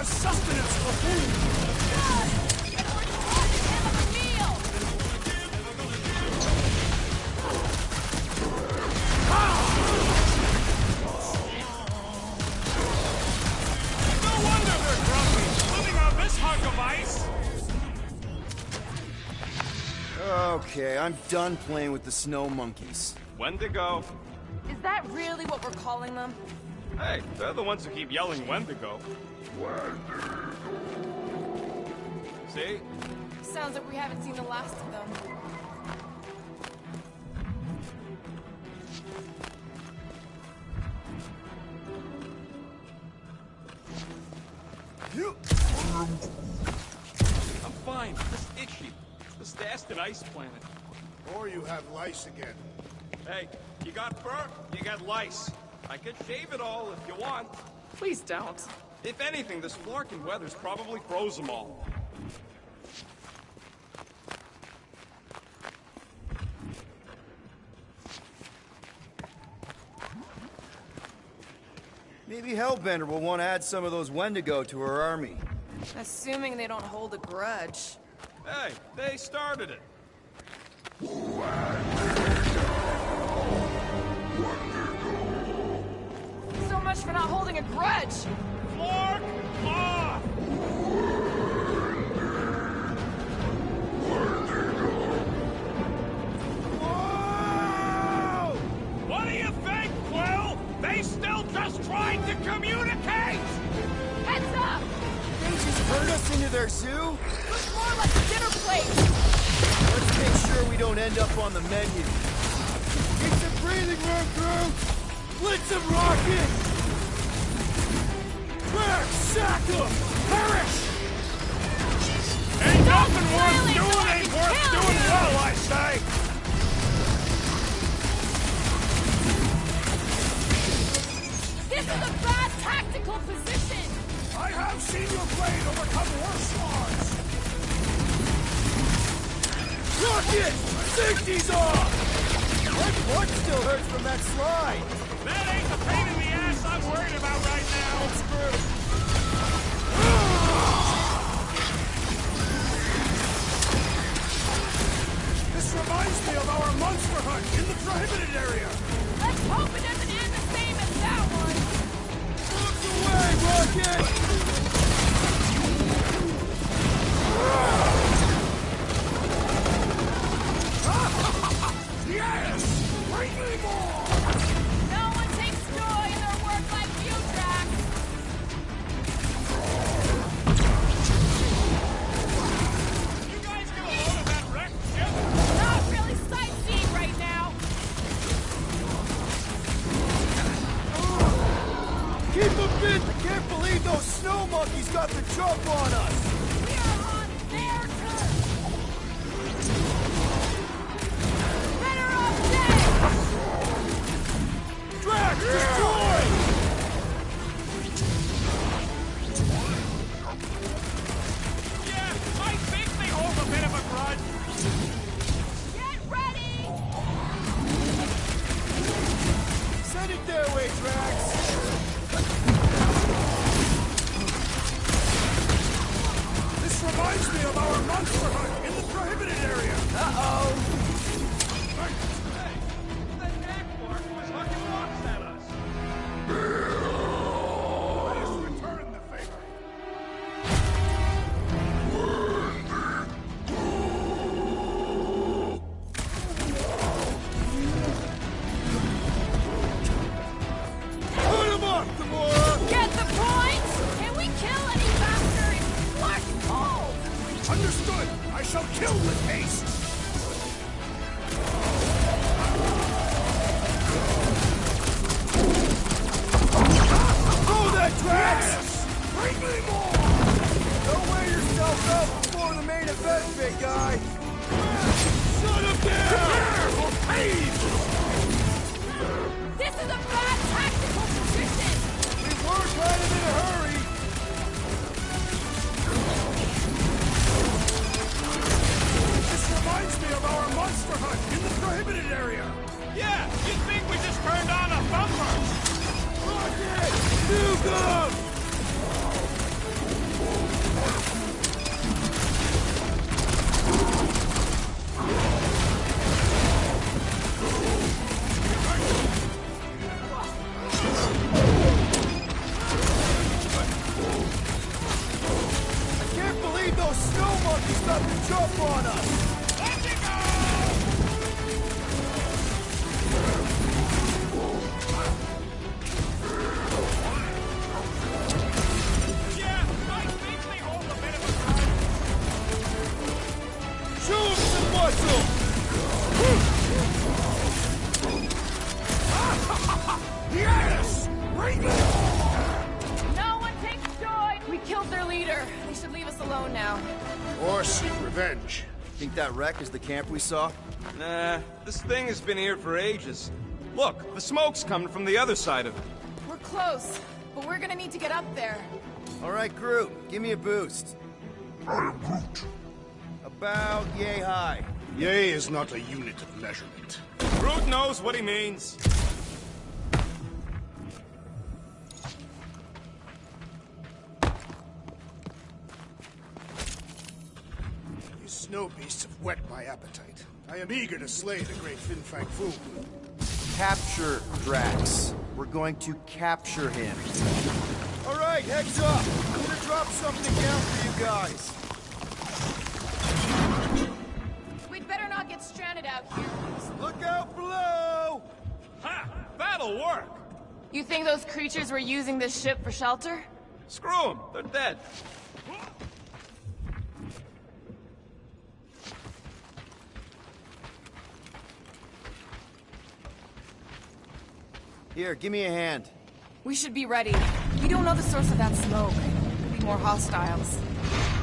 has sustenance for food! No wonder they're grumpy, living on this hunk of ice! Okay, I'm done playing with the snow monkeys. Wendigo. Is that really what we're calling them? Hey, they're the ones who keep yelling Wendigo. See? Sounds like we haven't seen the last of them. I'm fine, just itchy. Just ask an ice planet. Or you have lice again. Hey, you got fur, you got lice. I could shave it all if you want. Please don't. If anything, this Flarkin weather's probably froze them all. Maybe Hellbender will want to add some of those Wendigo to her army. Assuming they don't hold a grudge. Hey, they started it. So much for not holding a grudge! Flark off! Whoa! What do you think, Quill? They still just trying to communicate! Heads up! They just turned us into their zoo? Looks more like a dinner plate! Let's make sure we don't end up on the menu. Get some breathing room, crew! Blitz them rocket! Crack! Sack 'em! Perish! Ain't nothing worth flailing, doing, so I ain't can worth kill doing you. well, I say! This is a bad tactical position! I have seen your blade overcome worse odds! Rocket! Safety's off! My butt still hurts from that slide! That ain't the pain in the ass I'm worried about right now! This reminds me of our monster hunt in the prohibited area! Let's hope it doesn't end the same as that one! Look away, Rocket! Yes! Bring me more! No one takes joy in their work like you, Drax! You guys get a load of that wrecked ship? Not really sightseeing right now! Keep them busy! I can't believe those snow monkeys got the jump on us! We are on their turf! Better off dead! Drax, destroy! Yeah, I think they hold a bit of a grudge. Get ready! Send it their way, Drax! This reminds me of our monster hunt in the prohibited area! Uh-oh! That jackpot was hucking rocks at us. Let us return the favor! Put him up, Gamora! Get the point? Can we kill any faster if Clark cold? Understood! I shall kill with haste! Throw that, Drax! Yes! Bring me more! Don't wear yourself out before the main event, big guy! Shut him down! Prepare for pain! This is a bad tactical position! We were kind of in a hurry! This reminds me of our monster hunt in the prohibited area! Yeah, you'd think we just turned on a bumper. Rocket! Nuke him! Monkey's about to jump on us! Let it go! Yeah, I think they hold a bit of a grudge. Show him some muscle! Yes! Bring it! No one takes joy! We killed their leader. They should leave us alone now. Or seek revenge. Think that wreck is the camp we saw? Nah, this thing has been here for ages. Look, the smoke's coming from the other side of it. We're close, but we're gonna need to get up there. Alright, Groot, give me a boost. I am Groot. About yay high. Yea is not a unit of measurement. Groot knows what he means. These snow beasts have whet my appetite. I am eager to slay the great Fin Fang Foom. Capture Drax. We're going to capture him. Alright, heads up! I'm gonna drop something down for you guys. We'd better not get stranded out here. Look out below! Ha! That'll work! You think those creatures were using this ship for shelter? Screw them, they're dead. Here, give me a hand. We should be ready. We don't know the source of that smoke. Could be more hostiles.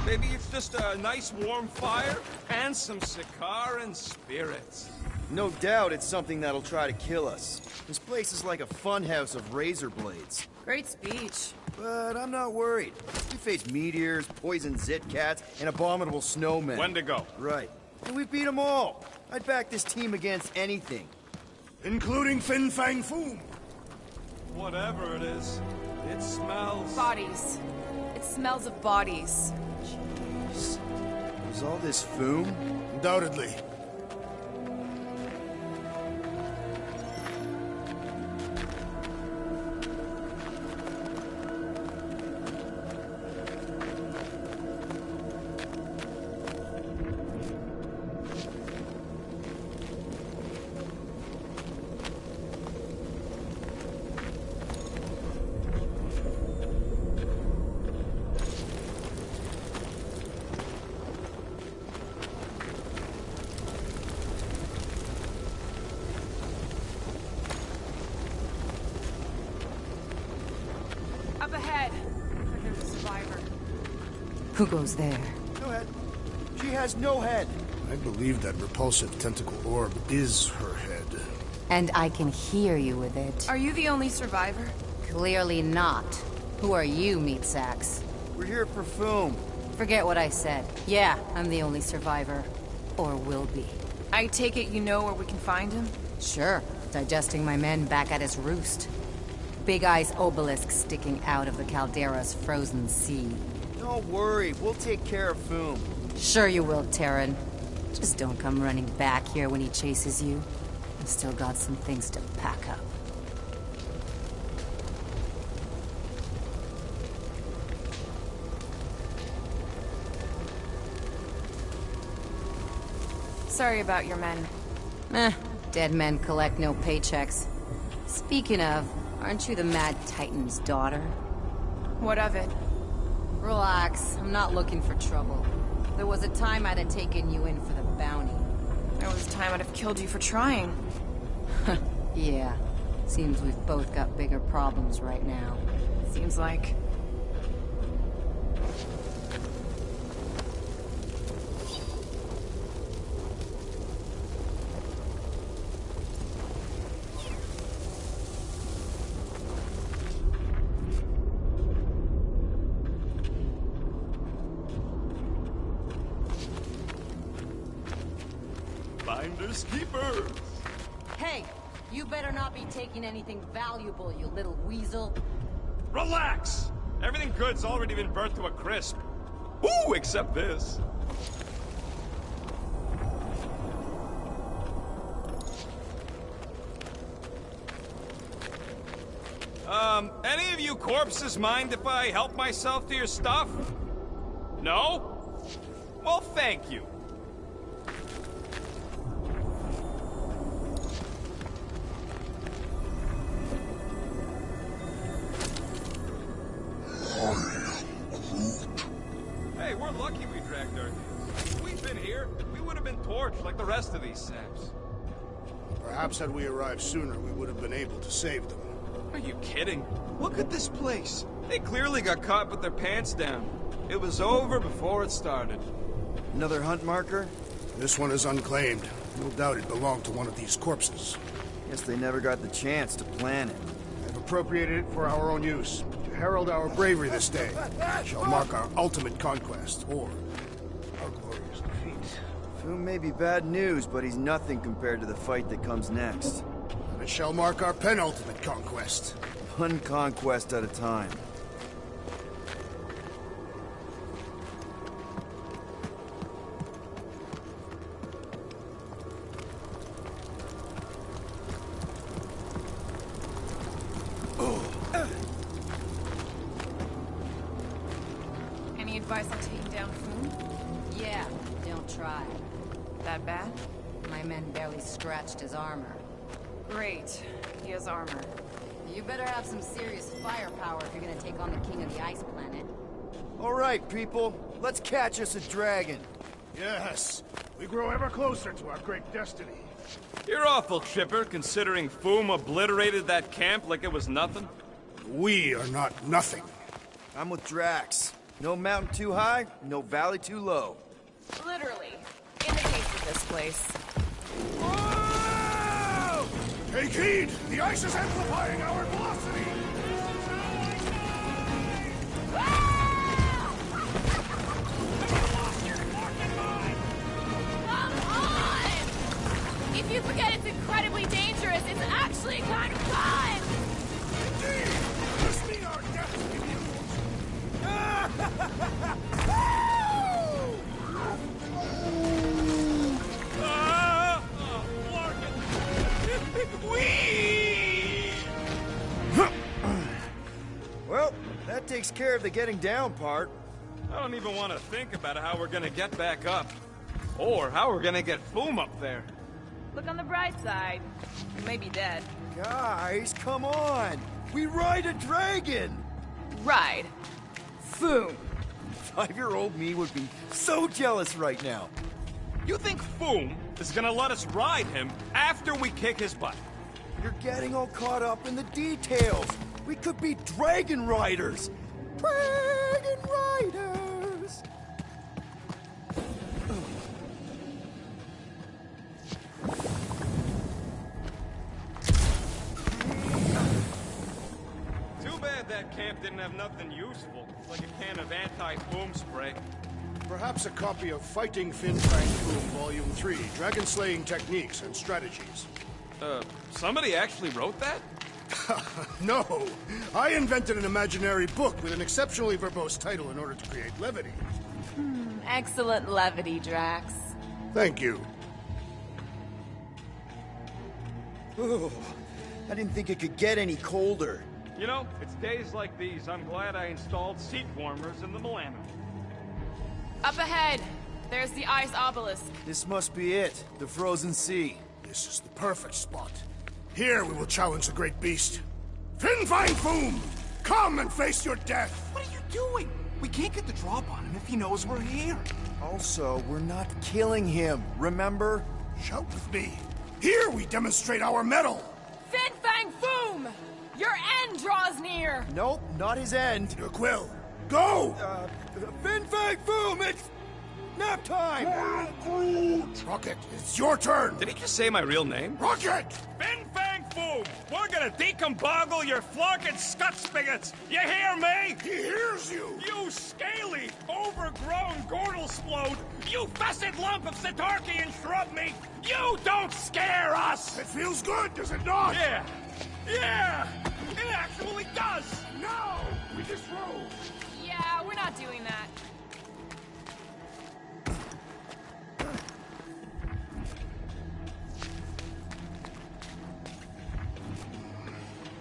Maybe it's just a nice warm fire and some Sakaran spirits. No doubt it's something that'll try to kill us. This place is like a funhouse of razor blades. Great speech. But I'm not worried. We faced meteors, poison zit cats, and abominable snowmen. When to go? Right. And we beat them all. I'd back this team against anything. Including Fin Fang Foom. Whatever it is, it smells. Bodies. It smells of bodies. Jeez. Was all this Foom? Undoubtedly. Up ahead. There's a survivor. Who goes there? No head. She has no head. I believe that repulsive tentacle orb is her head. And I can hear you with it. Are you the only survivor? Clearly not. Who are you, meat sacks? We're here for Foom. Forget what I said. Yeah, I'm the only survivor. Or will be. I take it you know where we can find him? Sure. Digesting my men back at his roost. Big Eye's obelisk sticking out of the Caldera's frozen sea. Don't worry, we'll take care of Foom. Sure you will, Terran. Just don't come running back here when he chases you. I've still got some things to pack up. Sorry about your men. Dead men collect no paychecks. Speaking of, aren't you the Mad Titan's daughter? What of it? Relax, I'm not looking for trouble. There was a time I'd have taken you in for the bounty. There was a time I'd have killed you for trying. Yeah, seems we've both got bigger problems right now. Seems like. Finders keepers. Hey, you better not be taking anything valuable, you little weasel. Relax! Everything good's already been burnt to a crisp. Ooh, except this. Any of you corpses mind if I help myself to your stuff? No? Well, thank you. Hey, we're lucky we dragged our heels. If we'd been here, we would have been torched like the rest of these saps. Perhaps had we arrived sooner, we would have been able to save them. Are you kidding? Look at this place. They clearly got caught with their pants down. It was over before it started. Another hunt marker? This one is unclaimed. No doubt it belonged to one of these corpses. Guess they never got the chance to plan it. I've appropriated it for our own use, to herald our bravery this day. It shall mark our ultimate conquest, or our glorious defeat. Foom may be bad news, but he's nothing compared to the fight that comes next. And it shall mark our penultimate conquest. One conquest at a time. Any advice on taking down Foom? Yeah, don't try. That bad? My men barely scratched his armor. Great. He has armor. You better have some serious firepower if you're gonna take on the king of the ice planet. All right, people. Let's catch us a dragon. Yes, we grow ever closer to our great destiny. You're awful chipper, considering Foom obliterated that camp like it was nothing. We are not nothing. I'm with Drax. No mountain too high, no valley too low. Literally. In the case of this place. Whoa! Take heed! The ice is amplifying our velocity! Come on! If you forget it's incredibly dangerous, it's actually kind of fun! Indeed! This be our destiny! Well, that takes care of the getting down part. I don't even want to think about how we're gonna get back up. Or how we're gonna get Foom up there. Look on the bright side. You may be dead. Guys, come on! We ride a dragon! Ride. Foom. 5-year-old me would be so jealous right now. You think Foom is gonna let us ride him after we kick his butt? You're getting all caught up in the details. We could be dragon riders. Dragon riders! Too bad that camp didn't have nothing useful, like a can of anti-Foom spray. Perhaps a copy of Fighting Fin Fang Foom Volume 3, Dragon Slaying Techniques and Strategies. Somebody actually wrote that? No! I invented an imaginary book with an exceptionally verbose title in order to create levity. Excellent levity, Drax. Thank you. Ooh, I didn't think it could get any colder. You know, it's days like these I'm glad I installed seat warmers in the Milano. Up ahead, there's the ice obelisk. This must be it, the frozen sea. This is the perfect spot. Here we will challenge the great beast. Fin Fang Foom! Come and face your death! What are you doing? We can't get the drop on him if he knows we're here. Also, we're not killing him, remember? Shout with me. Here we demonstrate our mettle! Fin Fang Foom! Your end draws near! Nope, not his end. Your quill. Go! Fin Fang Foom, it's nap time! Rocket, it's your turn! Did he just say my real name? Rocket! Fin Fang Foom! We're gonna decomboggle your flunking scut spigots! You hear me? He hears you! You scaly, overgrown gordle-splode! You fessed lump of Satarkian shrub meat! You don't scare us! It feels good, does it not? Yeah! Yeah! It actually does! Now, we disrobe! Yeah, we're not doing that.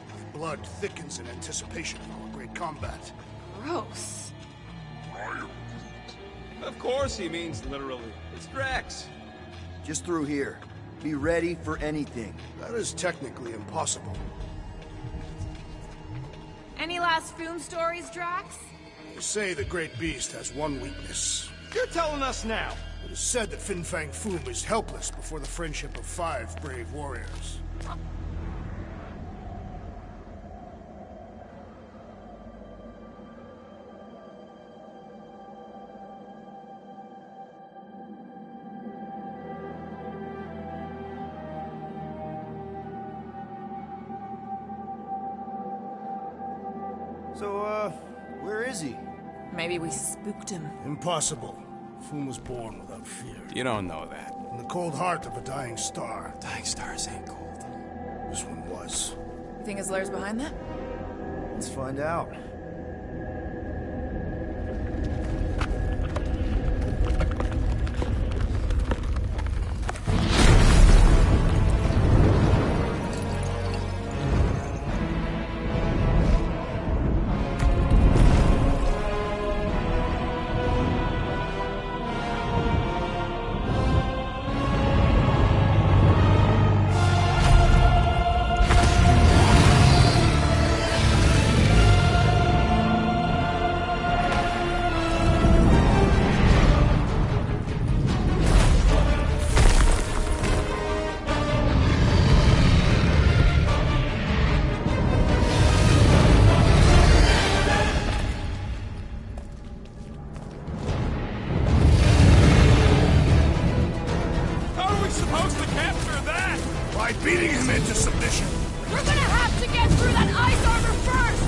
My blood thickens in anticipation of our great combat. Gross. Of course he means literally. It's Drax. Just through here. Be ready for anything. That is technically impossible. Any last Foom stories, Drax? They say the Great Beast has one weakness. You're telling us now. It is said that Fin Fang Foom is helpless before the friendship of 5 brave warriors. So, where is he? Maybe we spooked him. Impossible. Foom was born without fear. You don't know that. In the cold heart of a dying star. Dying stars ain't cold. This one was. You think his lair's behind that? Let's find out. Beating him into submission. We're gonna have to get through that ice armor first!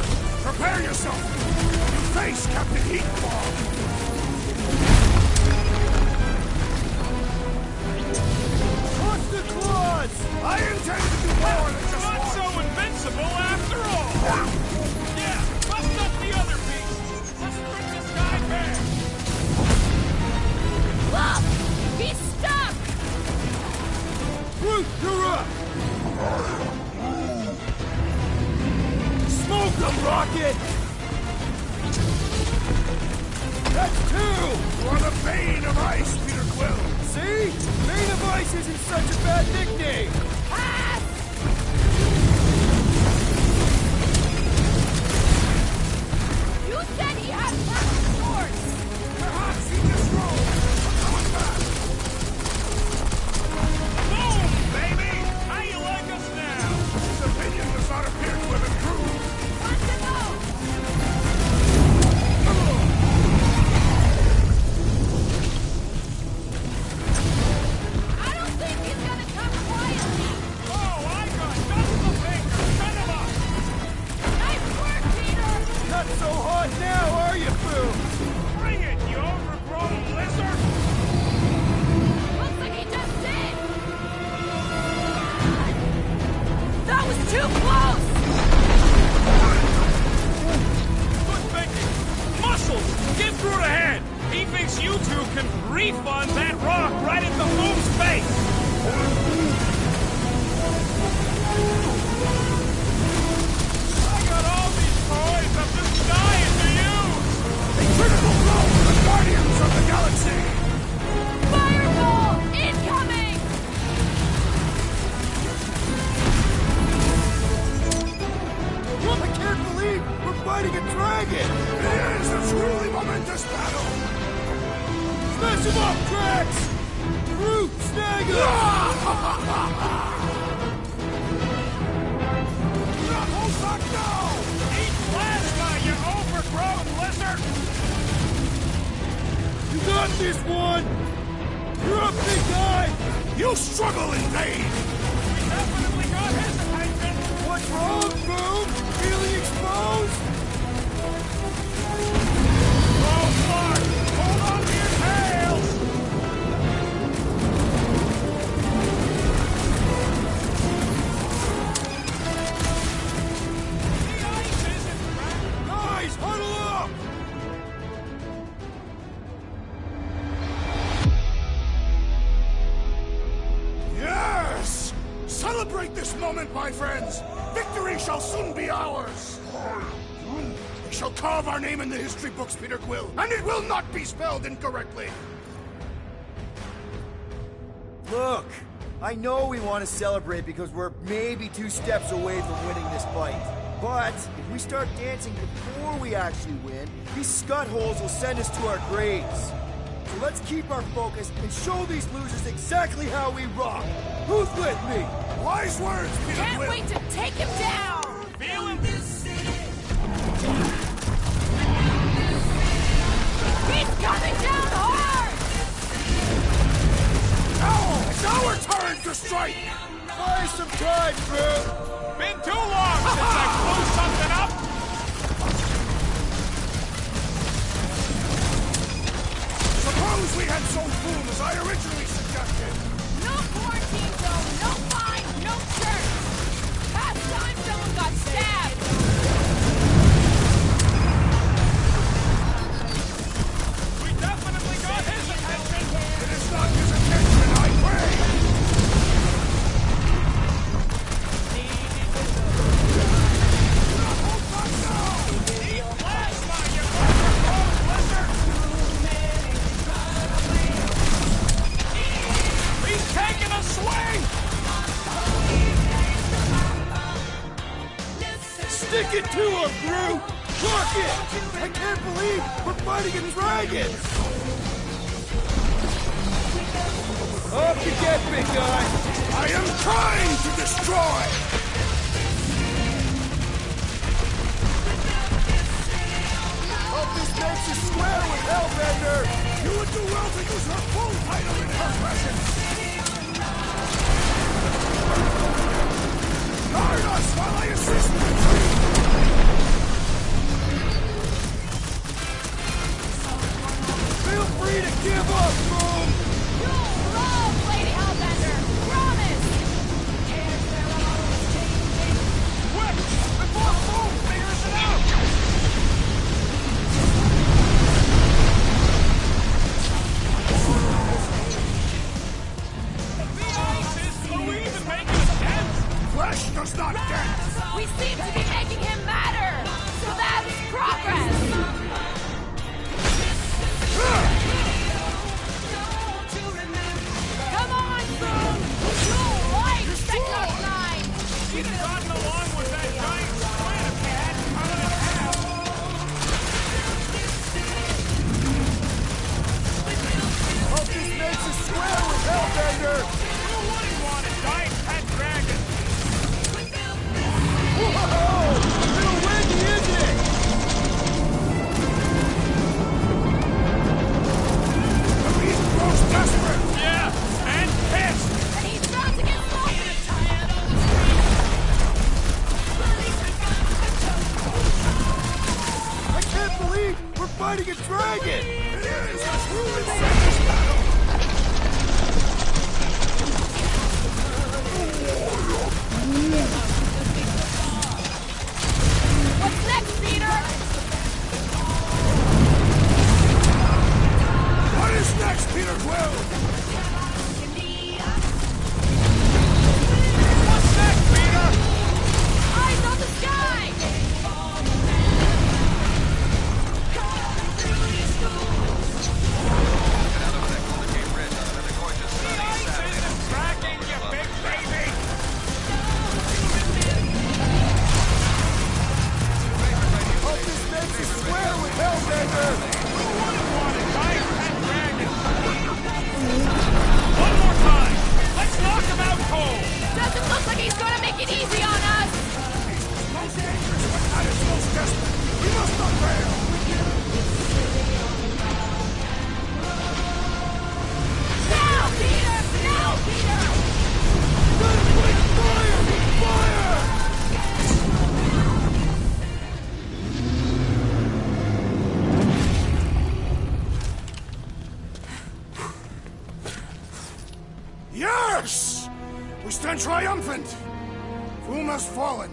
Prepare yourself! You face Captain Heatclaw! Push the claws! I intend to do more than just Not one. so invincible after all! Yeah, bust up the other beast! Let's strip this guy bare! Look! He's stuck! Groot, you're up! Smoke them, Rocket! That's 2! You are the Bane of Ice, Peter Quill! See? Bane of Ice isn't such a bad nickname! Pass! You said he had perfect swords! Perhaps he just rolled! I'm coming back! Boom, baby! How you like us now? His opinion does not appear to have improved. Want to know? I don't think he's gonna come quietly! Oh, I got double the finger! Send him up! Nice work, Peter! Not so hot now, are you, Boo? Bring it, you overgrown lizard! Looks like he just did! That was too close! Good thinking! Muscles! Give Groot a hand! He thinks you two can refund that rock right into Foom's face! I got all these toys I'm just dying to use! A critical blow for the Guardians of the Galaxy! Fireball! Incoming! I can't believe we're fighting a dragon! It is a truly momentous battle! Smash him up, Drax! Groot, snag him! Hold back now! Eat plasma, you overgrown lizard! You got this one! You're up, big guy! You struggle in vain! We definitely got his attention! What's wrong, Boom? Feeling exposed? Oh, Clark! Hold on to your tails! The ice isn't cracked! Guys, huddle up! Yes! Celebrate this moment, my friends! Victory shall soon be ours! They shall carve our name in the history books, Peter Quill, and it will not be spelled incorrectly! Look, I know we want to celebrate because we're maybe 2 steps away from winning this fight. But if we start dancing before we actually win, these scut holes will send us to our graves. So let's keep our focus and show these losers exactly how we rock. Who's with me? Wise words, Peter Can't Quill! wait to take him down! Feeling He's coming down hard! Now, it's our turn to strike! Buy some time, Drew! been too long since I blew something up! Suppose we had so fool as I originally suggested! No quarantine zone, no fine, no church! Past time someone got stabbed! We definitely got his attention! It is not his attention, I pray! Eat plasma, you overgrown blizzard! He's taking a swing! Stick it to him, Drew! Rock it! I can't believe we're fighting a dragon! Up you get, big guy! I am trying to destroy! Hope this makes you square with Hellbender! You would do well to use her full title in her presence! Guard us while I assist the retreat! Feel free to give up, Boom! You'll love Lady Hellbender! Promise! Quick! Before Boom figures it out! The ice is blue even making a dent! Flesh does not dance! We seem to be making him matter! So that's progress! Come on, Boom! You'll like Spectre-9! He'd have gotten along with that giant squid if he hadn't cut it in half! Hope this makes you square with Hellbender! Who wouldn't want a giant pet dragon? Whoa! A little windy, isn't it? The beast grows desperate! Yeah, and pissed! And he's about to get lost! I can't believe we're fighting a dragon! It is! Let's ruin this battle! What's next, Peter? What is next, Peter Quill? What's next, Peter? Eyes on the sky! The ice isn't cracking, you big baby! Hope this makes you square with Hellbender! Who wouldn't want a giant pet dragon? One more time! Let's knock him out cold! Doesn't look like he's gonna make it easy on us! Most dangerous when at its most desperate. We must not fail! Now, Peter! Now, Peter! Fire! Fire! Yes! We stand triumphant! Foom has fallen.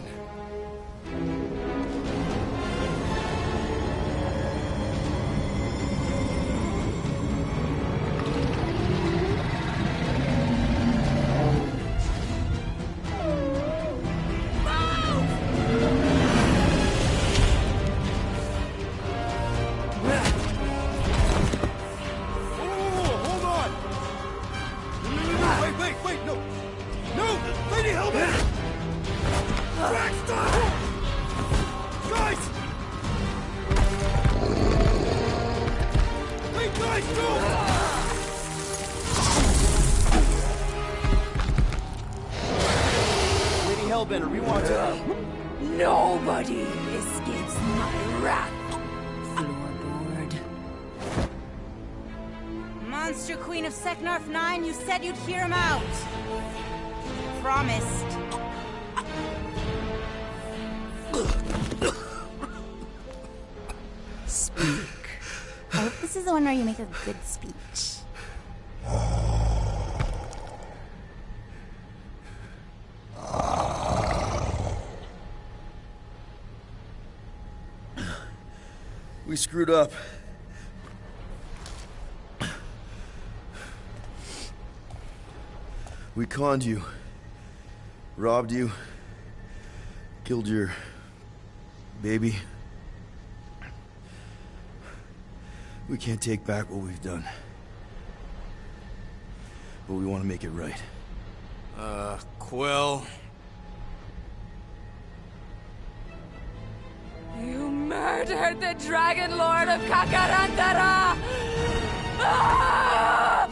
guys go! Lady Hellbender, we want to... Nobody escapes my wrath. Floorboard. Monster Queen of Seknarf 9, you said you'd hear him out. Promised. Speak. I hope this is the one where you make a good speech. We screwed up. We conned you. Robbed you. Killed your... baby. We can't take back what we've done. But we want to make it right. Quill. You murdered the Dragon Lord of Kakarantara! Ah!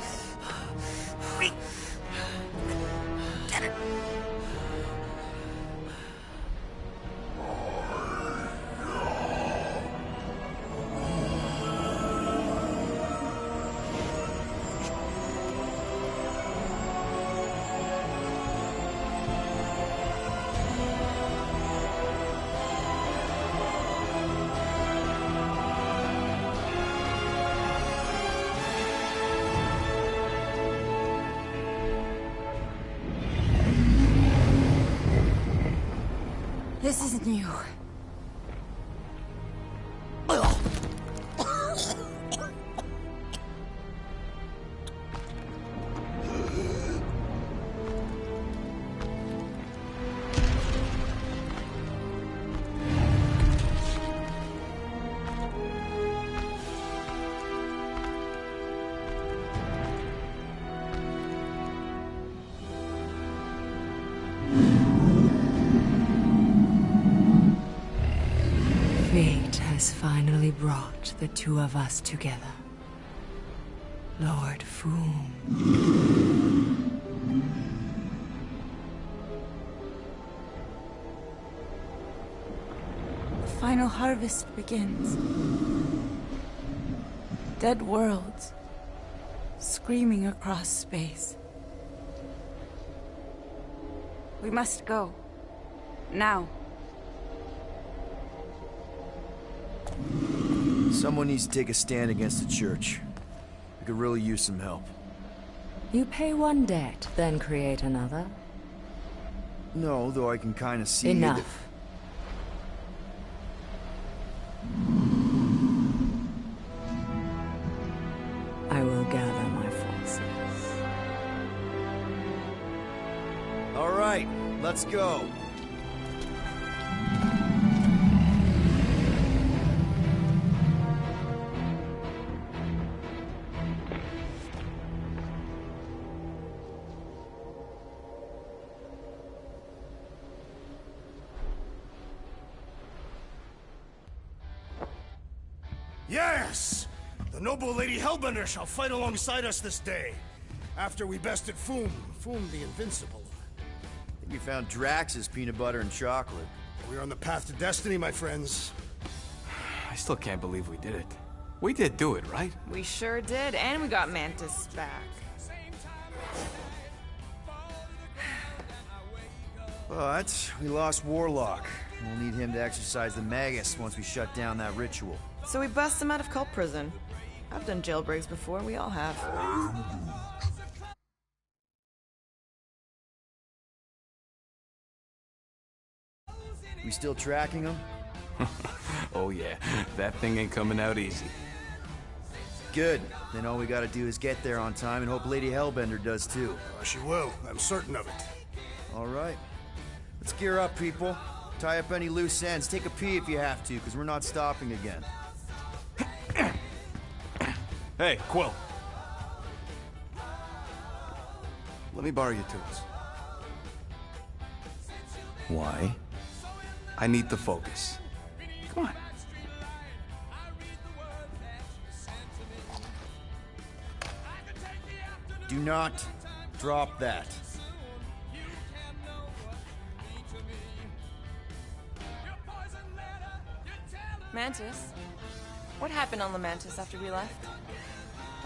This isn't new. Fate has finally brought the two of us together. Lord Foom. The final harvest begins. Dead worlds, screaming across space. We must go. Now. Someone needs to take a stand against the church. We could really use some help. You pay one debt, then create another. No, though I can kind of see... Enough. I will gather my forces. All right, let's go. Yes! The noble Lady Hellbender shall fight alongside us this day. After we bested Foom the Invincible. I think we found Drax's peanut butter and chocolate. We're on the path to destiny, my friends. I still can't believe we did it. We did do it, right? We sure did, and we got Mantis back. But we lost Warlock. We'll need him to exercise the Magus once we shut down that ritual. So we bust him out of cult prison. I've done jailbreaks before, we all have. We still tracking him? Oh yeah, that thing ain't coming out easy. Good. Then all we gotta do is get there on time and hope Lady Hellbender does too. She will. I'm certain of it. All right. Let's gear up, people. Tie up any loose ends. Take a pee if you have to, because we're not stopping again. Hey, Quill. Let me borrow your tools. Why? I need to focus. Come on. Do not drop that. Mantis? What happened on the Mantis after we left?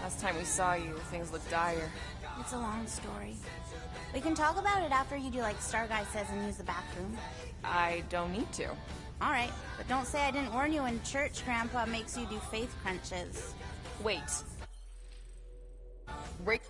Last time we saw you, things looked dire. It's a long story. We can talk about it after you do like Star Guy says and use the bathroom. I don't need to. Alright, but don't say I didn't warn you in church Grandpa makes you do faith crunches. Wait. Rick.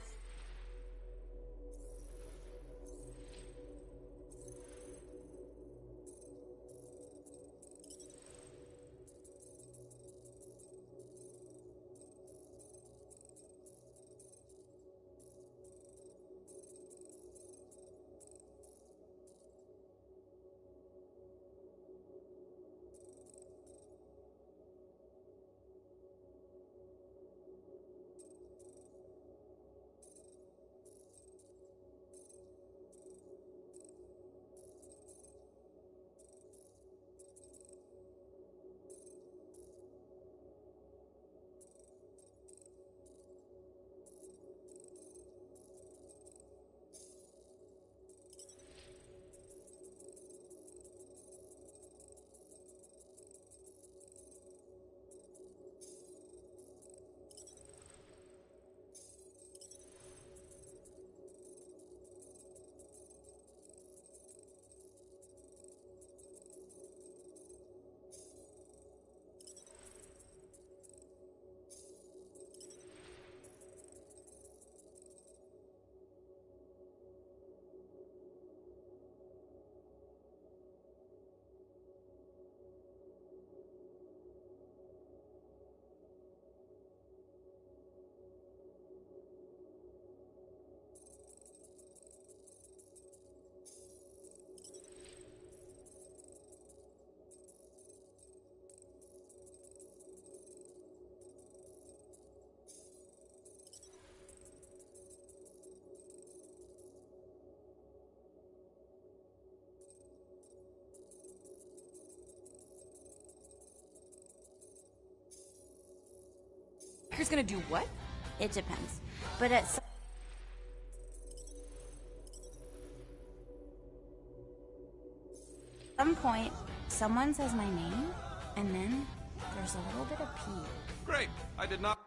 Who's gonna do what? It depends. But at some point, someone says my name, and then there's a little bit of pee. Great. I did not...